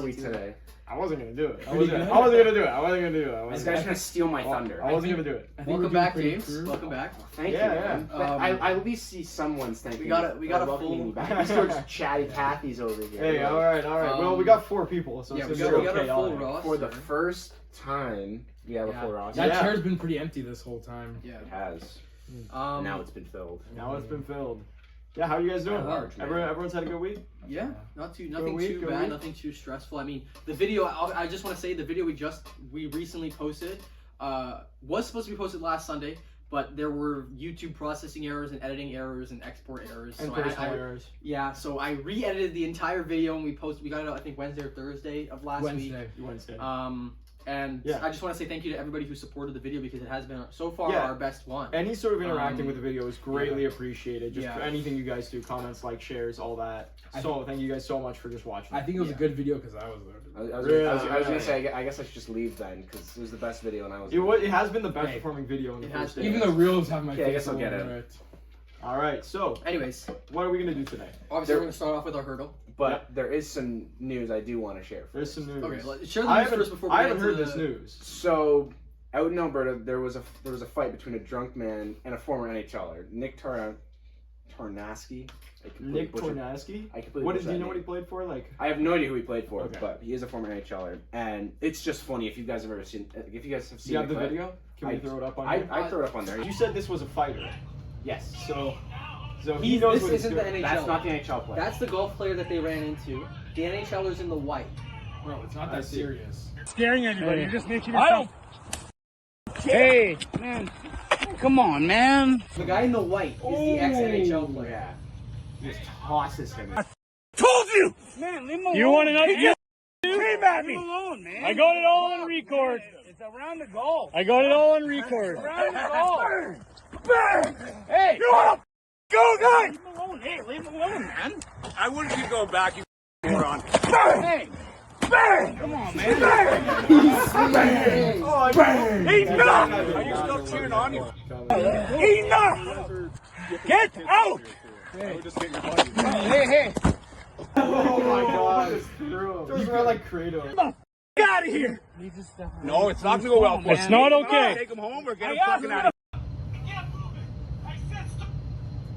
we today? I wasn't gonna do it. I wasn't gonna do it. This guy's trying to steal my thunder. I wasn't gonna do it. Welcome back, James. Welcome back. Thank you. Man. I at least see someone's thanking. We got a welcoming full. me back. These are chatty Cathy's over here. Hey, all right. Well, we got 4 people, so yeah, it's we gonna be got okay. a full roster. For the first time, we have a full roster. That chair's been pretty empty this whole time. Yeah, it has. Now it's been filled. Yeah, how are you guys doing? Everyone's had a good week? Yeah, nothing too bad, nothing too stressful. I mean, the video, I just want to say the video we recently posted was supposed to be posted last Sunday, but there were YouTube processing errors and editing errors and export errors. And personal errors. Yeah, so I re-edited the entire video and we got it out, I think, Wednesday or Thursday of last week. Wednesday. And I just want to say thank you to everybody who supported the video because it has been so far our best one. Any sort of interacting with the video is greatly apprioappreciated. Just anything you guys do, comments, like, shares, all that. So thank you guys so much for just watching. I think it was a good video because I was there. I was gonna say I guess I should just leave then because it was the best video and I was. It has been the best performing video in the first day. Even the reels have my. Okay, I guess I'll get it. All right. So, anyways, what are we gonna do today? Obviously, we're gonna start off with our hurdle. But there is some news I do want to share. There's some news. Okay, share the news first before we I haven't heard this news. So, out in Alberta, there was a fight between a drunk man and a former NHLer, Nick Tornaski. Nick Tornaski? What do you know what he played for? Like, I have no idea who he played for, but he is a former NHLer, and it's just funny if you guys have ever seen. If you guys have seen, do you have the video? Can we throw it up on here? I throw it up on there. You said this was a fighter. Yes. So he knows this what isn't the NHL. That's not the NHL player. That's the golf player that they ran into. The NHLer's in the white. Bro, it's not that serious. Scaring anybody. You're just making yourself. Hey, man. Come on, man. The guy in the white is the ex-NHL player. Yeah. He just tosses him. I told you! Man, leave him alone. You want another? You came at me. Leave him alone, man. I got it all on record. It's around the goal. I got it all on record. Around the goal. Bang! Hey! You want to go, guy? Leave him alone. Hey, leave him alone, man. I wouldn't keep going back, you moron. Bang! Bang! Come on, man. Bang! Bang! Oh, bang! Enough! Are you still cheering on you? Enough! Get out! Hey! Oh my god. Throws around like Kratos. Get out of here! No, it's not gonna go well. It's not okay. Take him home or get him fucking out of here.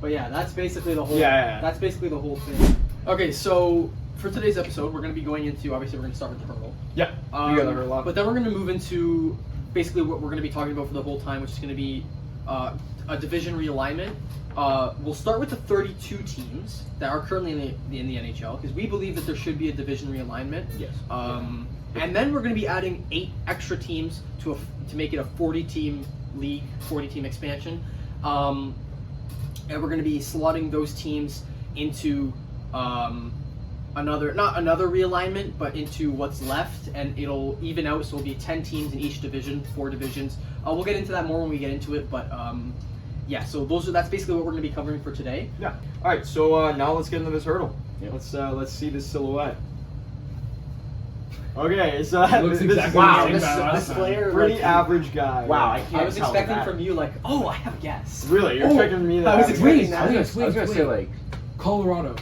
But yeah, that's basically the whole. That's basically the whole thing. Okay, so for today's episode, we're going to be going into. Obviously, we're going to start with the hurdle. Yeah. But then we're going to move into basically what we're going to be talking about for the whole time, which is going to be a division realignment. We'll start with the 32 teams that are currently in the NHL because we believe that there should be a division realignment. Yes. And then we're going to be adding 8 extra teams to make it a 40-team league, 40-team expansion. And we're going to be slotting those teams into not another realignment, but into what's left, and it'll even out. So it'll be 10 teams in each division, 4 divisions. We'll get into that more when we get into it, but yeah. So that's basically what we're going to be covering for today. Yeah. All right. So now let's get into this hurdle. Yeah. Let's see this silhouette. Okay, so looks exactly this player, pretty average guy. Wow, I was expecting from you like, oh, I have a guess. Really, you're expecting me that? I was expecting that. I was gonna say like Colorado.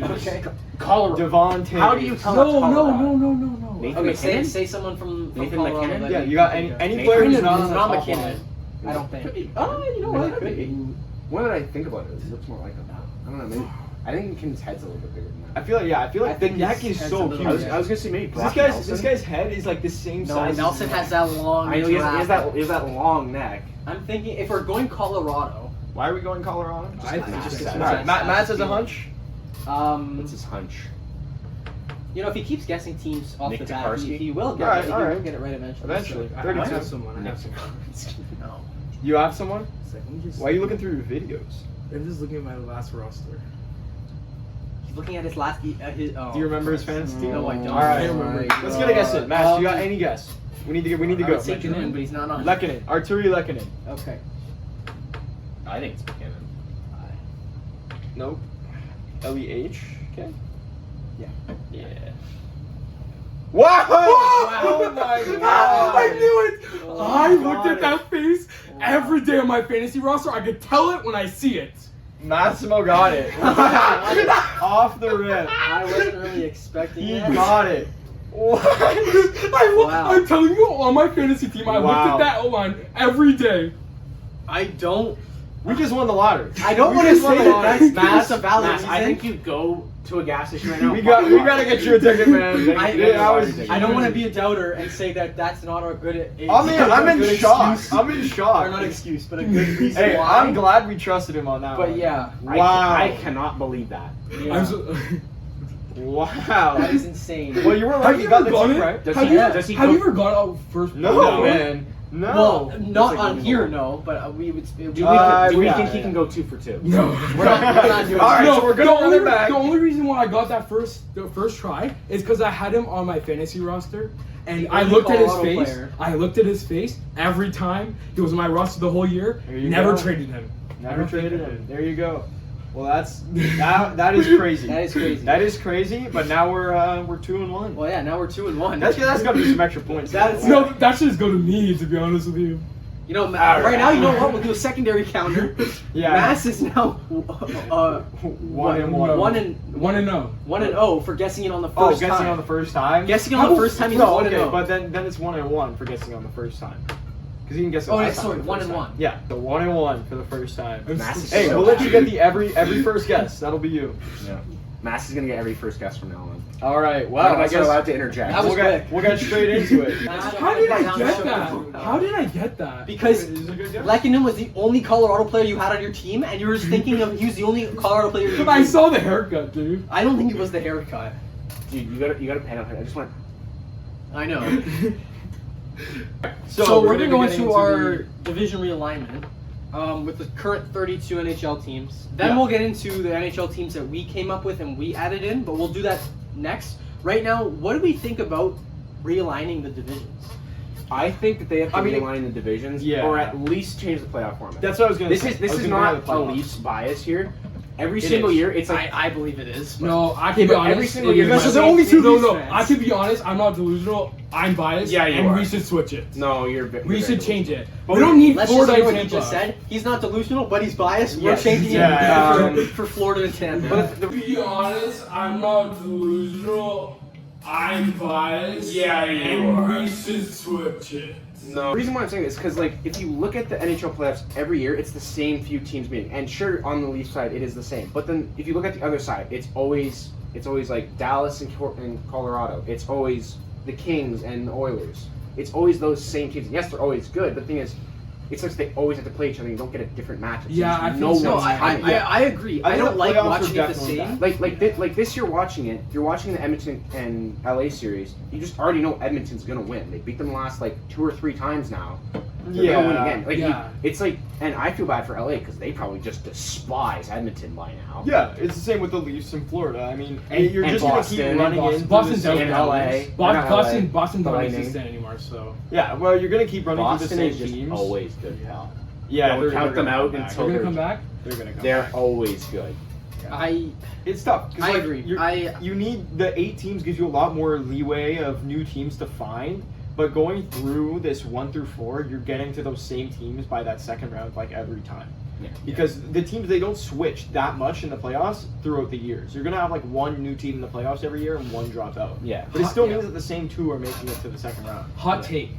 Okay. Colorado. Devon Taves. How do you tell that's Colorado? No. Okay, say someone from Colorado. McKinnon? Yeah, you got any player who's not on the top McKinnon. line. I don't think. Oh, you know what? When did I think about it? He looks more like him. I don't know. Maybe. I think McKinnon's head's a little bit bigger than that. I feel like the neck is so huge. I was gonna say maybe. This guy's head is like the same size. Nelson has that long. I know he has that long neck. I'm thinking if we're going Colorado. Why are we going Colorado? Matt has a hunch. What's his hunch? You know, if he keeps guessing teams off the bat, he will get it. He will get it right eventually. Eventually. I have someone. No. You have someone? Like, why are you looking through your videos? I'm just looking at my last roster. He's looking at his last. Do you remember his fantasy team? No, I don't. All right, let's get a guess in. Matt, do you got any guess? We need to go. I would say June, but he's not on. Lehkonen, Arturi Lehkonen. Okay. I think it's McKinnon. Nope. L-E-H. Okay. Yeah. Wow! Oh my god! I knew it! I looked at that face every day on my fantasy roster. I could tell it when I see it. Massimo got it. Off the rip. I wasn't really expecting He that. got it. What? Wow. I'm telling you, on my fantasy team, I looked Wow. at that O-line every day. I don't We just won the lottery. I don't We want to just won say the that lottery. that's a valid Mass, I reason. think you go to a gas station right now. We gotta get you a ticket, man. I don't want to be a doubter and say that that's not a good. I'm in good shock. excuse. I'm in shock. Or not excuse, but a good reason Hey, why. I'm glad we trusted him on that But one. yeah, Wow. I cannot believe that. yeah. I'm so, Wow. that is insane. Well, you were have right. you You got ever the gone team it? right. Does Have he- you, does he have go- you ever gone out first? No, man. No. Well, not like on going here, over. no. But we would. Do we, Uh, do we yeah, think he yeah. can go 2 for 2? No. We're not doing All right, that. so we're the gonna run only, it back. the only reason why I got that the first try is because I had him on my fantasy roster, and The I only looked at his Colorado face. player. I looked at his face every time. He was on my roster the whole year. There you Never go. traded him. Never traded him. There you go. Well, that is crazy. That is crazy. That is crazy. But now we're 2-1. Well, yeah. Now we're 2-1. That's got to be some extra points. That's- No, that should just go to me, to be honest with you. You know, right now, you know what? We'll do a secondary counter. Yeah. Mass is now 1 and 1. 1-0. 1-0 for guessing it on the Oh, first guessing time. on the first time. Guessing on the first time, he's No, 1 okay, 0. but then it's 1-1 for guessing on the first time. Because he can guess. it Oh, last yeah, time sorry, for the 1 first and time. 1. Yeah, the 1-1 for the first time. Mass is Hey, so we'll let you get happy. the every first guess. That'll be you. Yeah. Mass is gonna get every first guess from now on. All right. Well, Well, I I guess we're guess allowed to interject. That was quick. we'll get straight into it. How did I get that? How did I get that? Because He's a good guy. Lekanen was the only Colorado player you had on your team, and you were just thinking of he was the only Colorado player. You I knew. saw the haircut, dude. I don't think it was the haircut. Dude, you gotta pan out. I just want. I know. So, So we're gonna go get into our division realignment with the current 32 NHL teams. Then Yeah. we'll get into the NHL teams that we came up with and we added in, but we'll do that next. Right now, what do we think about realigning the divisions? I think that they have to I mean, realign the divisions, yeah. or at least change the playoff format. That's what I was gonna This say. is I was this is gonna not have the a playoffs. Leafs bias here. Every It single is. year, it's like I believe it is. but- No, I can be but honest. every single it year- is Because my- there's only two No, Leafs no. fans. I can be honest. I'm not delusional. I'm biased. Yeah, you and are. we should switch it. no, you're. We should change it. But We don't need Let's just Florida say and what he Tampa. just said. He's not delusional, but he's biased. We're Yes. changing Yeah, it for Florida and Tampa. But To be honest, I'm not delusional. I'm biased. Yeah, you are. We should switch it. No. The reason why I'm saying this is because, like, if you look at the NHL playoffs every year, it's the same few teams meeting. And sure, on the Leafs side, it is the same. But then if you look at the other side, it's always like Dallas and Colorado. It's always the Kings and the Oilers. It's always those same teams. Yes, they're always good, but the thing is, it's like they always have to play each other. You don't get a different match. It Yeah, seems I think no so. one's having it. I agree. I I think don't the like playoffs are watching it the definitely same. bad. Like this, you're watching it. You're watching the Edmonton and LA series. You just already know Edmonton's gonna win. They beat them the last like 2 or 3 times now. They're gonna win again. Like Yeah. it's like, and I feel bad for LA because they probably just despise Edmonton by now. Yeah, it's the same with the Leafs in Florida. I mean, And- you're and just Boston, gonna and keep running Boston. into Boston's the out same in now. LA. Boston The don't Lightning. exist anymore. So Yeah, well, you're gonna keep running into the Boston same is just teams. always good, pal. Yeah, Don't they're count gonna them out come back. until we're gonna they're come back. They're gonna come They're back. always good. It's tough. 'Cause, I like, agree. You need the 8 teams gives you a lot more leeway of new teams to find. But going through this 1 through 4, you're getting to those same teams by that second round like every time. Yeah. Because the teams, they don't switch that much in the playoffs throughout the years. You're gonna have like one new team in the playoffs every year and one drop out. Yeah. But it still Yeah. means that the same 2 are making it to the second round. Hot take.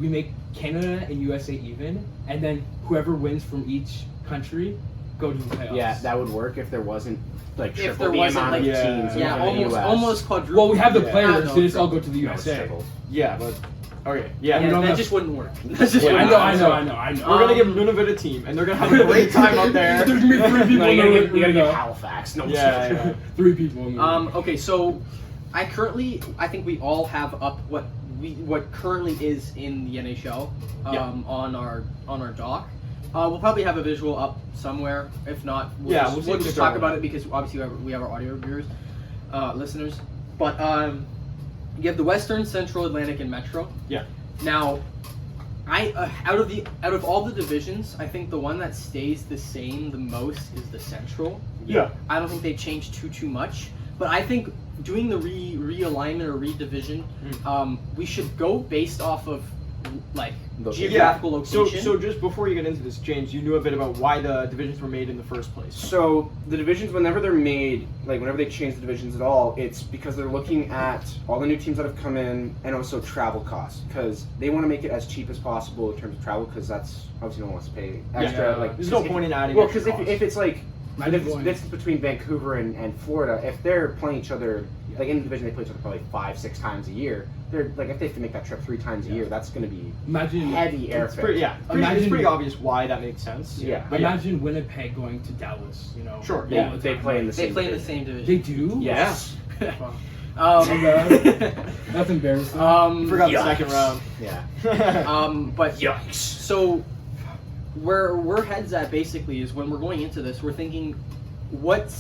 We make Canada and USA even, and then whoever wins from each country go to the playoffs. Yeah, that would work if there wasn't like If triple there the wasn't, amount like, of yeah. teams. Yeah, in the US. almost quadruple. Well, we have the Yeah. players. No, They just all go to the No, it's USA. triple. Yeah, but okay, yeah. Yeah, don't that have- just wouldn't work. That's just Yeah, wouldn't I work. know. We're gonna give Nunavut a team, and they're gonna have a great time up there. There's gonna be 3 people. No, you in gotta the get arena. Halifax. No, Yeah, yeah. 3 people. In the arena. Okay, so I think we all have up what currently is in the NHL on our doc. We'll probably have a visual up somewhere. If not, Yeah, we'll we'll just start talk with about it. it because obviously we have our audio viewers, listeners. But you have the Western, Central, Atlantic, and Metro. Yeah. Now, out of all the divisions, I think the one that stays the same the most is the Central. Yeah. I don't think they changed too much, but I think doing the realignment or redivision, we should go based off of like Location. geographical So location. just before you get into this, James, you knew a bit about why the divisions were made in the first place. So the divisions, whenever they're made, like whenever they change the divisions at all, it's because they're looking at all the new teams that have come in and also travel costs, because they want to make it as cheap as possible in terms of travel, because that's obviously no one wants to pay extra. Yeah. Like There's no point in adding. Well, extra because if costs. it's like the Imagine going- difference between Vancouver and Florida, if they're playing each other, like in the division they play each other probably 5-6 times a year, they're like, if they have to make that trip 3 times a year, that's going to be Imagine heavy it's airfare. pretty, it's pretty obvious why that makes sense. Yeah. But yeah. Imagine Winnipeg going to Dallas. You know. Sure, Yeah, all the they time. play in the They same play in the division. same division. They do. Yes. That's embarrassing. Forgot the Yikes. second round. Yeah. But Yikes. so where we're heads at basically is when we're going into this, we're thinking what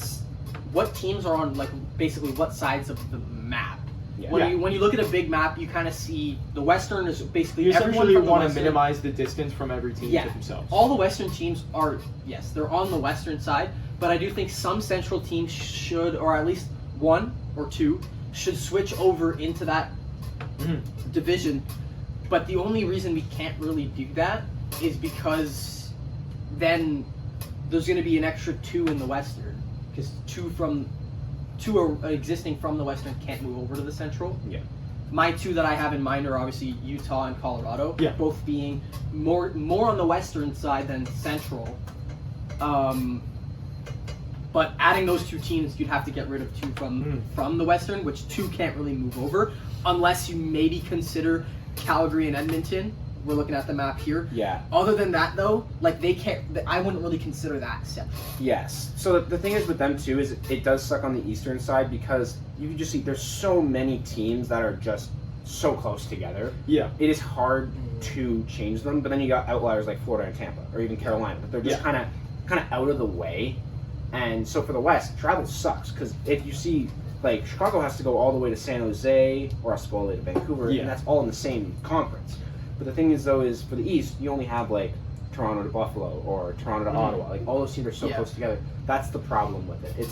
teams are on, like, basically what sides of the map. Yeah. When you look at a big map, you kind of see the Western is basically You everyone essentially from the want to Western. minimize the distance from every team Yeah. to themselves. All the Western teams are, yes, they're on the Western side, but I do think some Central teams should, or at least 1 or 2, should switch over into that Mhm. division. But the only reason we can't really do that is because then there's going to be an extra 2 in the Western, because 2 are existing from the Western can't move over to the Central. Yeah. My 2 that I have in mind are obviously Utah and Colorado, Yeah. both being more on the Western side than Central. But adding those 2 teams, you'd have to get rid of 2 from the Western, which 2 can't really move over, unless you maybe consider Calgary and Edmonton. We're looking at the map here. Yeah. Other than that, though, like they can't. I wouldn't really consider that Central. Yes. So the thing is with them too is it does suck on the eastern side, because you can just see there's so many teams that are just so close together. Yeah. It is hard to change them, but then you got outliers like Florida and Tampa, or even Carolina, but they're just kind of out of the way. And so for the West, travel sucks, because if you see, like, Chicago has to go all the way to San Jose or has to go all the way to Vancouver, Yeah. and that's all in the same conference. But the thing is, though, is for the East, you only have like Toronto to Buffalo or Toronto to Ottawa. Like, all those teams are so Yeah. close together. That's the problem with it.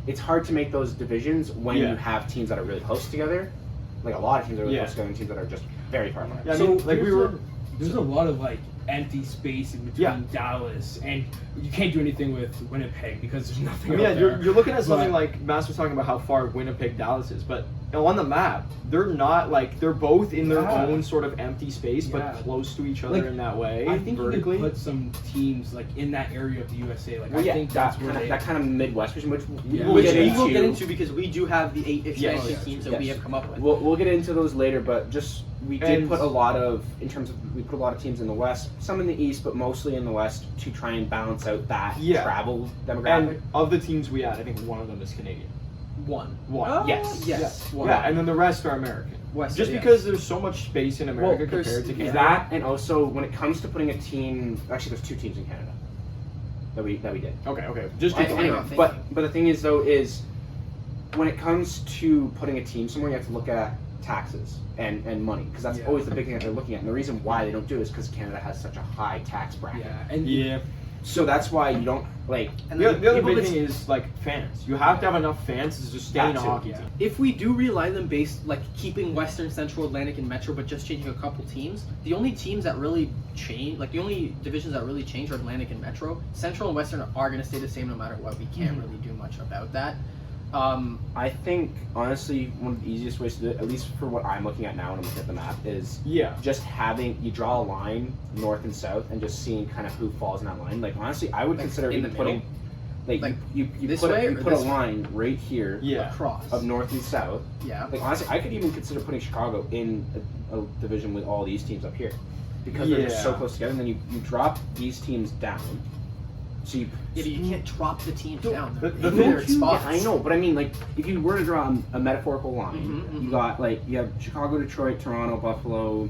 It's hard to make those divisions when you have teams that are really close together. Like, a lot of teams are really close together, and teams that are just very far apart. Yeah, I So mean, like there's a lot of like empty space in between Dallas, and you can't do anything with Winnipeg because there's nothing. I mean, out yeah, there. you're looking at something But- like Mass was talking about how far Winnipeg, Dallas is, but on the map, they're not like they're both in their Yeah. own sort of empty space, Yeah. but close to each other Like, in that way. I think vertically. you could put some teams like in that area of the USA. Like Well, I yeah, think that that's where kind of they. that kind of Midwest region, which we Yeah. will Which get we into. will get into because we do have the 8 expansion Yes. teams that we Yes. have come up with. We'll get into those later, but just we did And- put a lot of we put a lot of teams in the West, some in the East, but mostly in the West to try and balance out that travel demographic. And of the teams we had, I think one of them is Canadian. One. One. Yes. Yes. One. Yeah, and then the rest are American. Western, Just yes. because there's so much space in America there's- compared to Canada. That, and also when it comes to putting a team, actually there's 2 teams in Canada that we did. Okay. Just I- keep I going. know. But the thing is though is when it comes to putting a team somewhere, you have to look at taxes and money, because that's Yeah. always the big thing that they're looking at. And the reason why they don't do it is because Canada has such a high tax bracket. Yeah, and Yeah. So that's why you don't like. And The then other people big that- thing is like fans. You have to have enough fans to just stay in a That too, hockey yeah. team. if we do realign them based, like keeping Western, Central, Atlantic, and Metro, but just changing a couple teams, the only teams that really change, like the only divisions that really change are Atlantic and Metro. Central and Western are going to stay the same no matter what. We can't really do much about that. I think honestly one of the easiest ways to do it, at least for what I'm looking at now when I'm looking at the map, is Yeah. just having you draw a line north and south and just seeing kind of who falls in that line. Like honestly, I would Like, consider in even the putting middle? like, Like, you this put way you or put a this way? line right here Yeah. Across. of north and south. Yeah. Like honestly, I could even consider putting Chicago in a division with all these teams up here, because they're just so Yeah. close together. And then you drop these teams down. So you Yeah, but you can't drop the teams down. the They're thing- in their spots. Yeah, I know, but I mean, like, if you were to draw a metaphorical line, Mhm, mhm. you got like you have Chicago, Detroit, Toronto, Buffalo,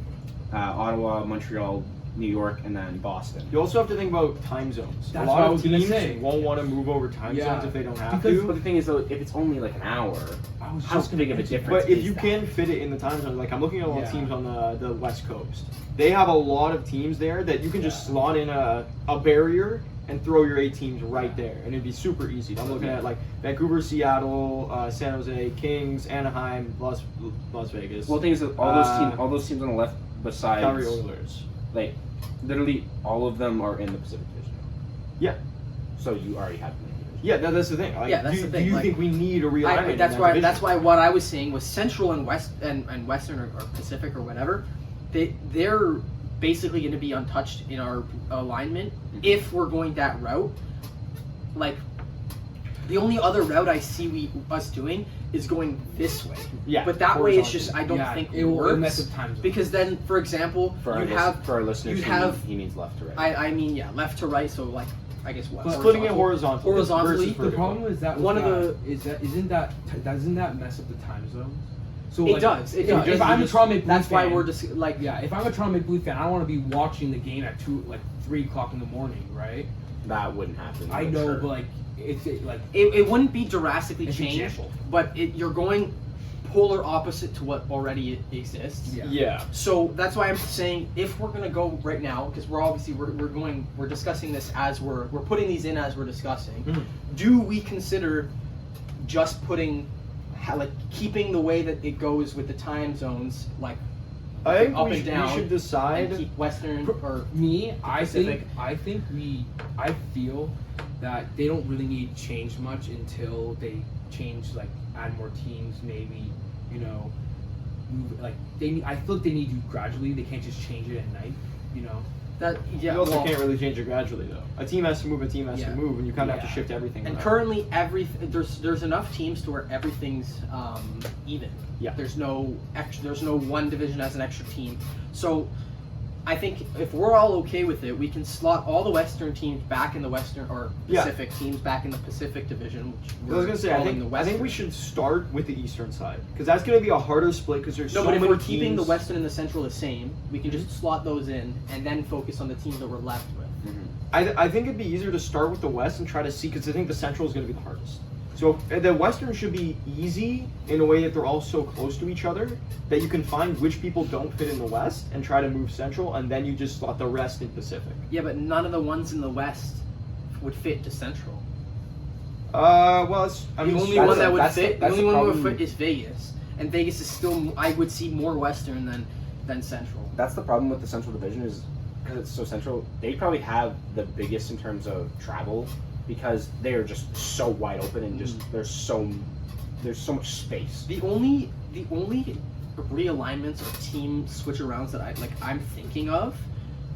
Ottawa, Montreal, New York, and then Boston. You also have to think about time zones. That's a lot what I of was gonna teams say. won't want to move over time Yeah. zones if they don't have But to. the thing is, though, if it's only like an hour, I was how just big of a mention difference? But if is you that? can fit it in the time zone, like I'm looking at a lot of Yeah. teams on the West Coast. They have a lot of teams there that you can just slot in a barrier and throw your 8 teams right there, and it'd be super easy. I'm looking at like Vancouver, Seattle, San Jose, Kings, Anaheim, Las Vegas. Well, the thing is, that all those teams on the left, besides Calgary Oilers. like literally all of them are in the Pacific Division. Yeah. So you already have them in the division. Yeah, that's the thing. Like, Yeah, that's do, the thing, Do you like, think we need a realignment? That's in why. that That's division? why what I was saying was Central and West and Western or Pacific or whatever. They're basically going to be untouched in our alignment if we're going that route. Like the only other route I see us doing is going this way. Yeah, But that way it's just I don't Yeah, think it will mess works up time zones. because then, for example, For our, for our listeners, he means left to right. I mean, yeah, left to right. So like, I guess what? But Splitting it horizontally. Horizontally. versus The vertical. problem is that One of doesn't that mess up the time zones? So It does. It does. If I'm a Toronto Maple That's Leaf why fan, we're just like if I'm a Toronto Maple Leaf fan, I don't want to be watching the game at 3 o'clock in the morning, right? That wouldn't happen. I but know, sure. but like like it wouldn't be drastically It's an changed, example. but you're going polar opposite to what already exists. Yeah. Yeah. So that's why I'm saying if we're gonna go right now, because we're discussing this as we're putting these in as we're discussing. Mhm. Do we consider just putting keeping the way that it goes with the time zones, like I think up we and down, should and decide. keep Western or Me, I Pacific. feel that they don't really need to change much until they change, like add more teams, maybe, move, like I feel like they need to gradually. They can't just change it at night, that. Yeah, You also well, can't really change it gradually, though. A team has to move. A team has Yeah. to move, and you kind of have Yeah. to shift everything. And around. currently, there's enough teams to where everything's even. Yeah. There's no one division as an extra team. So, I think if we're all okay with it, we can slot all the Western teams back in the Western or Yeah. Pacific teams back in the Pacific Division. Which I was gonna say, I calling think the we Western. should start with the eastern side because that's gonna be a harder split because there's No, so but if many we're keeping the teams. Western and the Central the same, we can just slot those in and then focus on the teams that we're left with. I think it'd be easier to start with the West and try to see because I think the Central is gonna be the hardest. So the Western should be easy in a way that they're all so close to each other that you can find which people don't fit in the West and try to move Central, and then you just slot the rest in Pacific. Yeah, but none of the ones in the West would fit to Central. Well, it's, I mean, The only that's one the- that would that's the- fit, the that's only the one that would problem. fit is Vegas, and Vegas is still. I would see more Western than Central. That's the problem with the Central Division is because it's so central. They probably have the biggest in terms of travel because they are just so wide open and just there's so much space. The only realignments or team switch arounds that I'm thinking of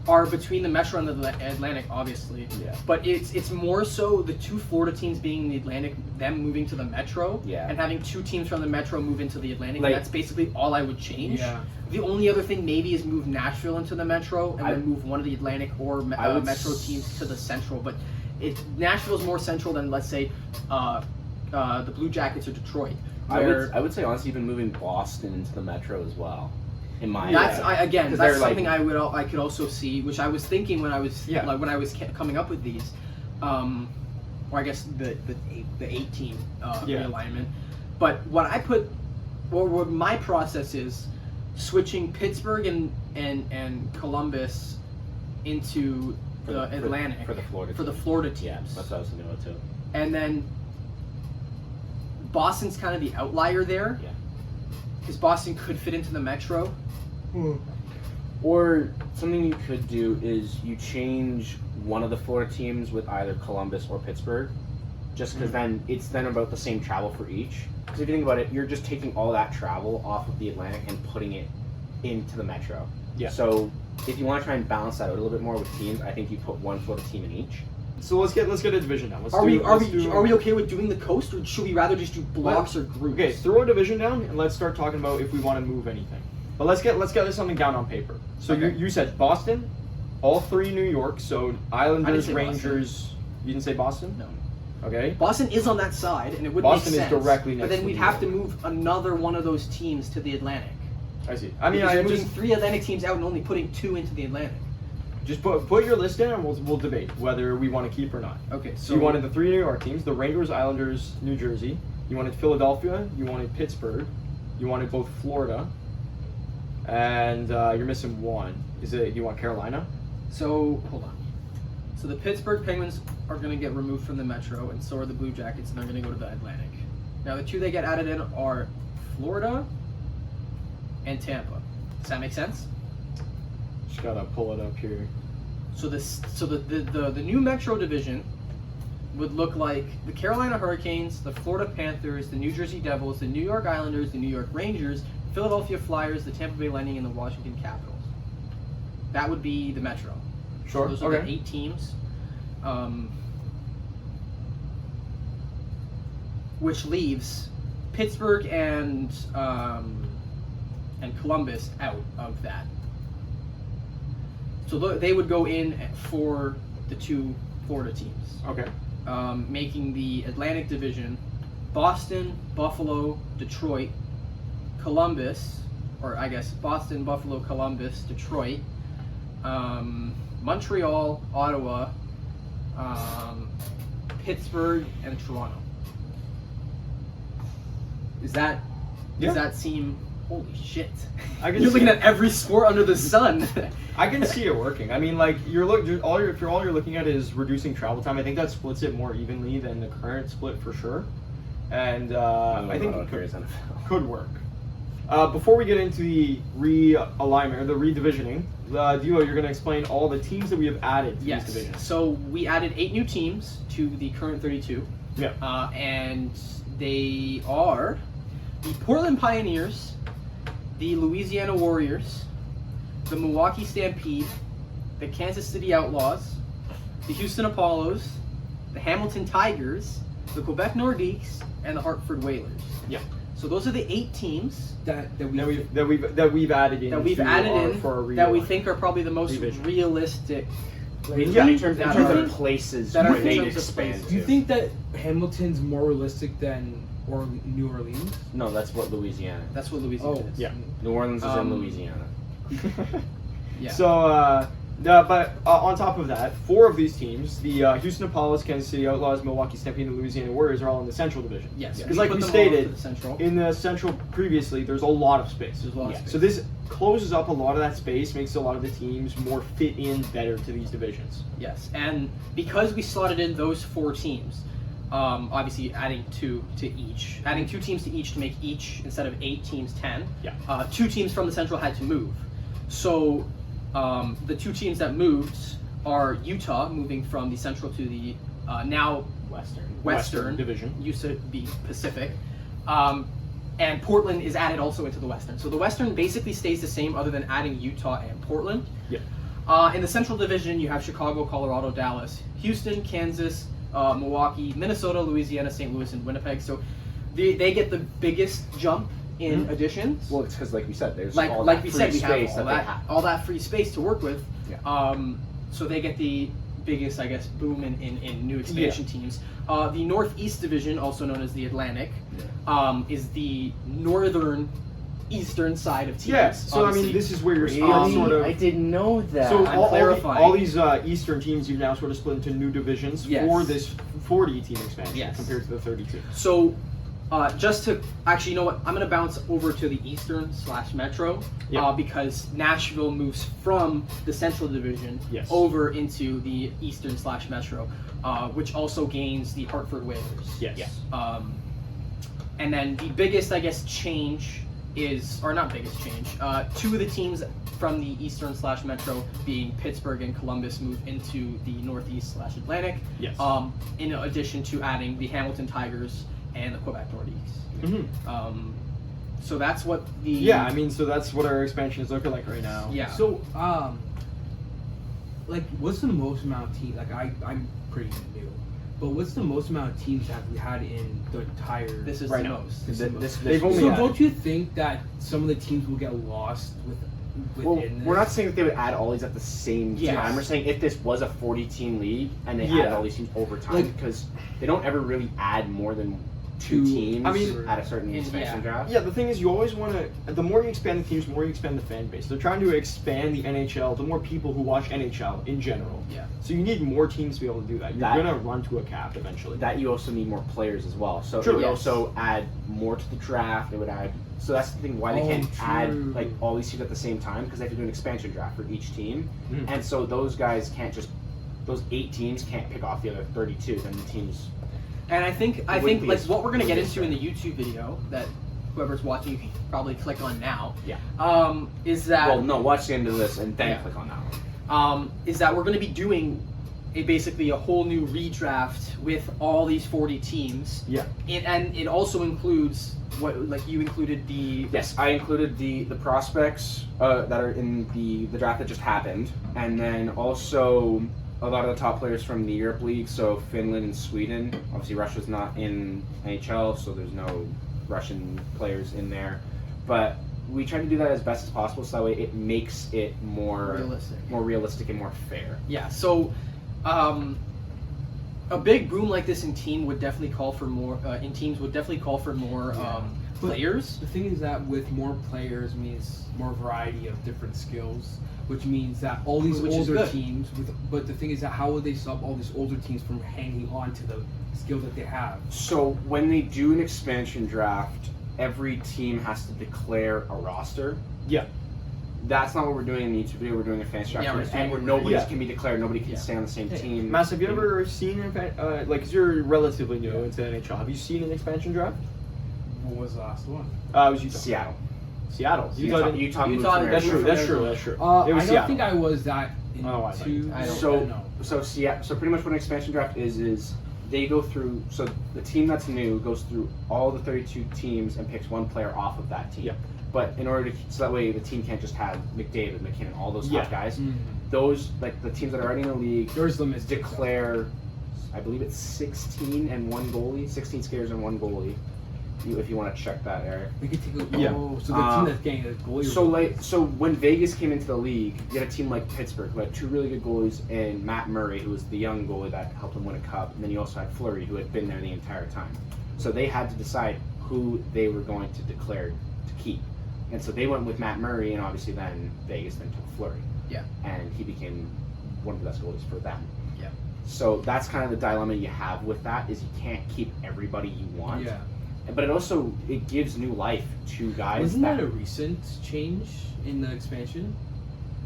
are between the Metro and the Atlantic, obviously. Yeah. But it's more so the two Florida teams being in the Atlantic, them moving to the Metro, Yeah. and having two teams from the Metro move into the Atlantic. Like- And that's basically all I would change. Yeah. The only other thing maybe is move Nashville into the Metro and I- then move one of the Atlantic or I would Metro s- teams to the Central. But Nashville's more central than, let's say, the Blue Jackets or Detroit. Where I would say honestly even moving Boston into the Metro as well. In my that's Because that's they're, something like- I could also see, which I was thinking when I was Yeah. when I was coming up with these, or I guess the 18 Yeah. realignment. But what my process is switching Pittsburgh and Columbus into the Atlantic for the Florida teams. Yeah, that's what I was thinking about too. And then Boston's kind of the outlier there. Yeah. Because Boston could fit into the Metro. Or something you could do is you change one of the Florida teams with either Columbus or Pittsburgh, just because then it's then about the same travel for each. Because if you think about it, you're just taking all that travel off of the Atlantic and putting it into the Metro. Yeah. So if you want to try and balance that out a little bit more with teams, I think you put one Florida team in each. So let's get a division down. Are we okay with doing the coast, or should we rather just do blocks or groups? Okay, throw a division down and let's start talking about if we want to move anything. But let's get something down on paper. So Okay. you said Boston, all three New York. So Islanders, say Rangers. You didn't say Boston? No. Okay. Boston is on that side, and it would Boston make is sense. directly But next then to we'd New have to York. move another one of those teams to the Atlantic. I see. I mean, Because I you're moving just 3 Atlantic teams out and only putting 2 into the Atlantic. put your list in and we'll debate whether we want to keep or not. Okay, So you wanted the three New York teams: the Rangers, Islanders, New Jersey. You wanted Philadelphia. You wanted Pittsburgh. You wanted both Florida. And you're missing one. You want Carolina? So hold on. So the Pittsburgh Penguins are going to get removed from the Metro, and so are the Blue Jackets, and they're going to go to the Atlantic. Now the 2 they get added in are Florida and Tampa. Does that make sense? Just gotta pull it up here. So the new Metro division would look like the Carolina Hurricanes, the Florida Panthers, the New Jersey Devils, the New York Islanders, the New York Rangers, Philadelphia Flyers, the Tampa Bay Lightning, and the Washington Capitals. That would be the Metro. Sure. So those are the Okay. 8 teams, which leaves Pittsburgh and Columbus out of that. So they would go in for the 2 Florida teams, Okay. making the Atlantic Division Boston, Buffalo, Detroit, Columbus, or I guess Boston, Buffalo, Columbus, Detroit, Montreal, Ottawa, Pittsburgh, and Toronto. Does that seem? Holy shit! I can You're see looking it. at every sport under the sun. I can see it working. I mean, like if all you're looking at is reducing travel time, I think that splits it more evenly than the current split for sure. And I think it could work. Before we get into the realignment or the redivisioning, Duo, you're going to explain all the teams that we have added to these divisions. So we added 8 new teams to the current 32. Yeah. And they are the Portland Pioneers, the Louisiana Warriors, the Milwaukee Stampede, the Kansas City Outlaws, the Houston Apollos, the Hamilton Tigers, the Quebec Nordiques, and the Hartford Whalers. Yeah. So those are the 8 teams that we've added in for a that we think are probably the most revision. realistic. In terms that of are- places that are where they in terms of expand places. to. Do you think that Hamilton's more realistic than New Orleans? No, that's what Louisiana. That's what Louisiana is. Yeah. New Orleans is in Um, Louisiana. Yeah. So, but on top of that, 4 of these teams, the Houston Apollos, Kansas City Outlaws, Milwaukee Stampede, and Louisiana Warriors, are all in the Central Division. Yes. Because like put we them all into stated, the Central. in the Central previously, there's a lot of space. There's a lot of space. So this closes up a lot of that space, makes a lot of the teams more fit in better to these divisions. Yes, and because we slotted in those 4 teams, obviously adding 2 to each, adding 2 teams to each to make each, instead of 8 teams, 10. Yeah. 2 teams from the Central had to move. So the 2 teams that moved are Utah, moving from the Central to the now Western Division. Used to be Pacific. And Portland is added also into the Western. So the Western basically stays the same other than adding Utah and Portland. Yeah. In the Central Division, you have Chicago, Colorado, Dallas, Houston, Kansas, Milwaukee, Minnesota, Louisiana, St. Louis, and Winnipeg. So they get the biggest jump in additions. Well, it's because, like we said, there's Like all we that said, free we have space all they that, have. all that free space to work with. Yeah. So they get the biggest, I guess, boom in new expansion teams. The Northeast Division, also known as the Atlantic, is the northern eastern side of teams. Yeah. So I mean, obviously. this is where you're Really? sort of. I didn't know that. So I'm all clarifying. these Eastern teams, you've now sort of split into new divisions Yes. for this 40 team expansion Yes. compared to the 32. So, just to actually, you know what? I'm gonna bounce over to the Eastern/Metro Yeah. because Nashville moves from the Central Division Yes. over into the Eastern/Metro, which also gains the Hartford Whalers. Yes. Yeah. And then the biggest, I guess, change is, or not biggest change, 2 of the teams from the Eastern/Metro, being Pittsburgh and Columbus, move into the Northeast/Atlantic. Yes. In addition to adding the Hamilton Tigers and the Quebec Nordiques. Mm-hmm. So that's what the Yeah, I mean, so that's what our expansion is looking like right now. yeah. So, like, what's the most amount of teams? Like, I'm pretty new, but what's the most amount of teams have we had in the entire? This is Right the now. most. They've only So, added- don't you think that some of the teams will get lost Well, within this? we're not saying that they would add all these at the same Yes. time. We're saying if this was a 40-team league and they Yeah. added all these teams over time, Like- because they don't ever really add more than 2 Two- teams I mean- at a certain Yeah. expansion draft. Yeah, the thing is, you always want to. The more you expand the teams, the more you expand the fan base. They're trying to expand the NHL to more people who watch NHL in general. Yeah. So you need more teams to be able to do that. You're That- gonna run to a cap eventually. That you also need more players as well. So True. it would Yes. also add more to the draft. It would add. So that's the thing why they Oh, can't true. add like all these teams at the same time, because they have to do an expansion draft for each team, Mhm. and so those guys can't just. Those 8 teams can't pick off the other 32. Then the teams. And I think wouldn't be like as- what we're gonna get wouldn't be into in as the YouTube video that whoever's watching, you can probably click on now. Yeah. Is that Well, no, watch the end of this and then Yeah. click on that one. is that we're going to be doing basically a whole new redraft with all these 40 teams. Yeah. And it also includes what, like you included the Yes, I included the prospects that are in the draft that just happened, and then also a lot of the top players from the Europe League, so Finland and Sweden. Obviously, Russia's not in NHL, so there's no Russian players in there. But we try to do that as best as possible, so that way it makes it more realistic and more fair. Yeah, so a big boom like this in teams would definitely call for more players. The thing is that with more players means more variety of different skills, which means that all these Which is older good. teams, but the thing is that how would they stop all these older teams from hanging on to the skills that they have? So when they do an expansion draft, every team has to declare a roster. Yeah. That's not what we're doing in the YouTube video. We're doing a fantasy draft, Yeah, we're and where doing- nobody yeah. can be declared. Nobody can Yeah. stay on the same team. Mass, have you ever seen cause you're relatively new into NHL? Have you seen an expansion draft? What was the last one? It was Utah. Seattle. Seattle. Utah moved Utah from That's Arizona. true. That's true. That's true. It It I was don't Seattle. think I was that into. Oh, I think- I don't So pretty much what an expansion draft is they go through. So the team that's new goes through all the 32 teams and picks one player off of that team. Yeah. But in order to, so that way the team can't just have McDavid, McKinnon, all those top Yeah. guys. Mhm. Those, like the teams that are already in the league, There's limits. declare, I believe it's 16 and one goalie, 16 skaters and one goalie. If you want to check that, Eric. We could take a Yeah. so the team that's getting the goalie. So when Vegas came into the league, you had a team like Pittsburgh who had two really good goalies, and Matt Murray, who was the young goalie that helped them win a cup, and then you also had Fleury, who had been there the entire time. So they had to decide who they were going to declare to keep, and so they went with Matt Murray, and obviously then Vegas then took Fleury. Yeah. And he became one of the best goalies for them. Yeah. So that's kind of the dilemma you have with that is you can't keep everybody you want. Yeah. But it gives new life to guys. Wasn't that a recent change in the expansion?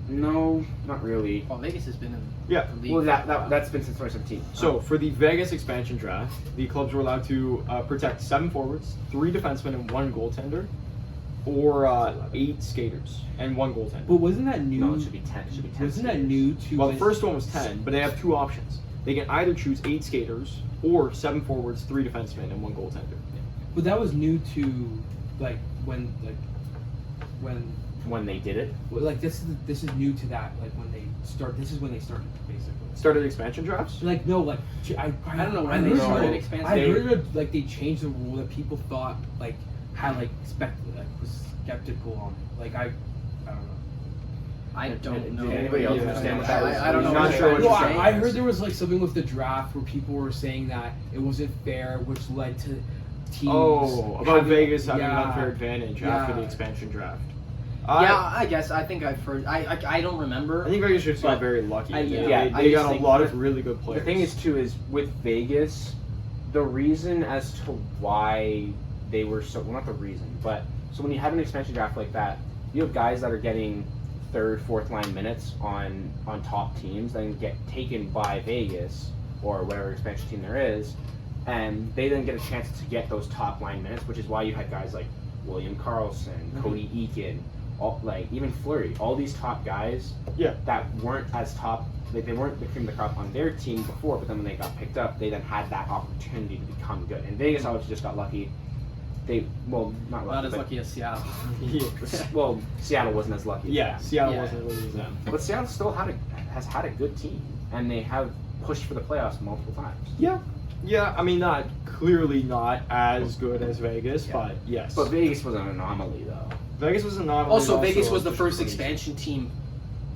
No, not really. Well, Vegas has been in Yeah. the league. Well, for a while. that's been since 2017. So for the Vegas expansion draft, the clubs were allowed to protect 7 forwards, 3 defensemen, and 1 goaltender, or 8 skaters and 1 goaltender. But wasn't that new? No, it should be 10. It should be 10. Wasn't that skaters. new to? Well, the first one was 10, but they have 2 options. They can either choose 8 skaters or 7 forwards, 3 defensemen, and 1 goaltender. But that was new to when When they did it. this is new to that when they start. This is when they started basically. Started expansion drafts? I don't know when they started heard- expansion. I heard of, they changed the rule that people thought had was skeptical on it. I don't know. I don't know. Did anybody else Yeah. understand what that was? I don't know. Not what sure you're what No, you're saying. I heard there was something with the draft where people were saying that it wasn't fair, which led to teams. About having- Vegas having an yeah. unfair advantage after the Yeah. expansion draft. Yeah, I guess. I think I've heard. I don't remember. I think Vegas just got But very lucky. I- yeah, they I just got a think lot that of really good players. The thing is, too, is with Vegas, the reason as to why they were so, well, not the reason, but so when you have an expansion draft like that, you have guys that are getting 3rd, 4th line minutes on top teams, then get taken by Vegas or whatever expansion team there is, and they then get a chance to get those top line minutes, which is why you had guys like William Karlsson, Cody Eakin, even Fleury, all these top guys that weren't as top, they weren't the cream of the crop on their team before, but then when they got picked up, they then had that opportunity to become good. And Vegas obviously just got lucky. Not Not lucky, as but, lucky as Seattle. well, Seattle wasn't as lucky. Yeah, Seattle Yeah. wasn't really them. But Seattle still has had a good team, and they have pushed for the playoffs multiple times. Yeah, I mean, clearly not as good as Vegas, Yeah. but yes. But Vegas was an anomaly, though. Vegas was an anomaly. Also, Vegas was the just first crazy. expansion team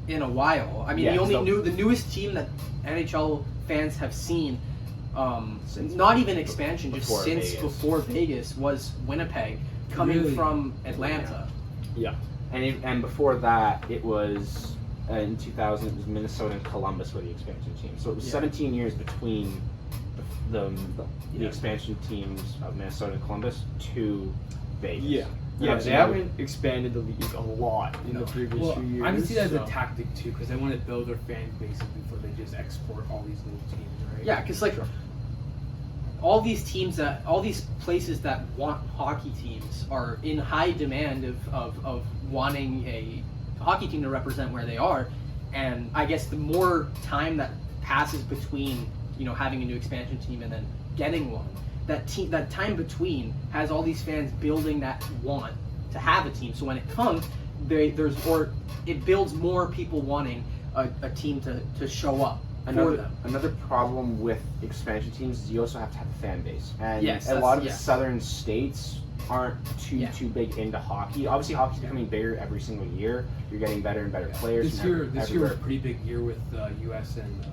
in a while. I mean, Yeah, the newest team that NHL fans have seen, Since not even expansion, just before since Vegas. before Vegas was Winnipeg, coming Really? from Atlanta. Yeah. And before that, it was in 2000. It was Minnesota and Columbus were the expansion teams. So it was Yeah. 17 years between the Yeah. expansion teams of Minnesota and Columbus to Vegas. Yeah. And Yeah, obviously they haven't expanded the league a lot in No. the previous Well, few years. I can see that as a so- tactic too, because they want to build their fan base before they just export all these little teams, right? Yeah, because all these places that want hockey teams are in high demand of wanting a hockey team to represent where they are, and I guess the more time that passes between having a new expansion team and then getting one, that time between has all these fans building that want to have a team. So when it comes, it builds more people wanting a team to show up for them. Another problem with expansion teams is you also have to have a fan base, and Yes, a lot of the yes. southern states aren't too big into hockey. Obviously, hockey's becoming bigger every single year. You're getting better and better players. This from year was everywhere. a pretty big year with U.S. and.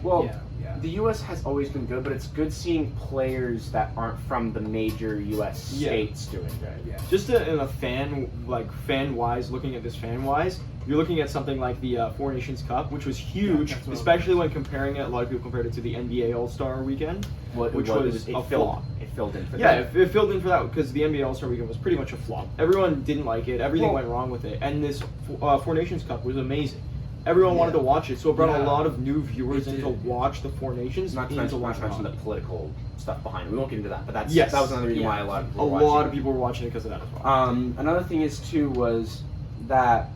Well, yeah. the U.S. has always been good, but it's good seeing players that aren't from the major U.S. states doing good. Yeah. Just in a fan-wise, looking at this fan-wise, you're looking at something like the Four Nations Cup, which was huge, that's what I was especially when comparing it. A lot of people compared it to the NBA All-Star Weekend, which was a flop. It filled in for Yeah, that. it filled in for that because the NBA All-Star Weekend was pretty much a flop. Everyone didn't like it. Everything Well- went wrong with it. And this Four Nations Cup was amazing. Everyone wanted to watch it, so it brought a lot of new viewers in to watch the Four Nations. Not to mention the political stuff behind it. We won't get into that, but that was another reason why a lot of people were watching it. people were watching it because of that as well. Another thing is too was that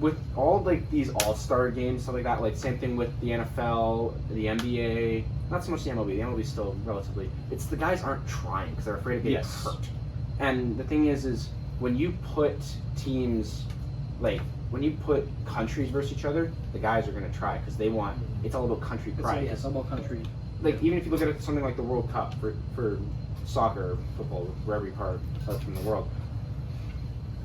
with all like these all-star games, stuff like that, like same thing with the NFL, the NBA, not so much the MLB. The MLB is still relatively. It's the guys aren't trying because they're afraid of getting hurt. And the thing is when you put teams when you put countries versus each other, the guys are going to try because they want. It's all about country pride. It's all about country. Like even if you look at something like the World Cup for soccer, football, wherever you part from the world,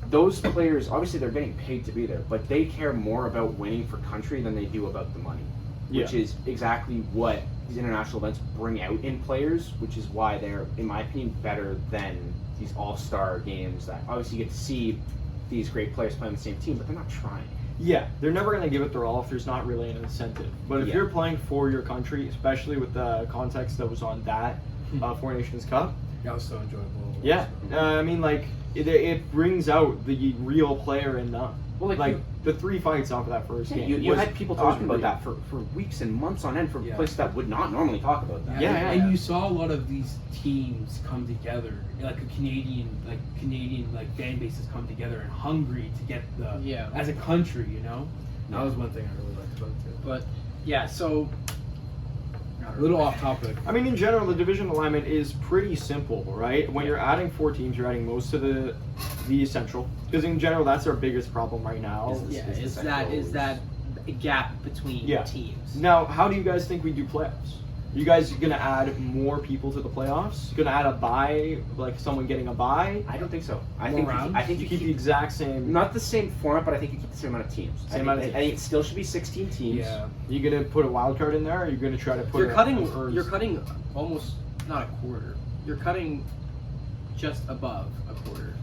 those players obviously they're getting paid to be there, but they care more about winning for country than they do about the money, which is exactly what these international events bring out in players, which is why they're, in my opinion, better than these all-star games that obviously you get to see these great players play on the same team, but they're not trying. Yeah, they're never going to give it their all if there's not really an incentive. But if you're playing for your country, especially with the context that was on that Four Nations Cup, That was so enjoyable. yeah, I mean, like it brings out the real player in them. Well, like the 3 fights off of that first game. You had people talking about real. that for weeks and months on end for places that would not normally talk about that. And you saw a lot of these teams come together, like Canadian fan bases come together and hungry to get as a country, That was one thing I really liked about it too. But yeah, so A little off topic. I mean, in general, the division alignment is pretty simple, right? When you're adding 4 teams, you're adding most of the Central, because in general, that's our biggest problem right now. is that gap between teams. Now, how do you guys think we do playoffs? You guys gonna add more people to the playoffs? Gonna add a bye, like someone getting a bye? I don't think so. I I think you keep the exact same. not the same format, but I think you keep the same amount of teams. Same amount of teams. I think it still should be 16 teams. Yeah. You gonna put a wild card in there? Or are you gonna try to put? You're cutting almost not a quarter. You're cutting just above a quarter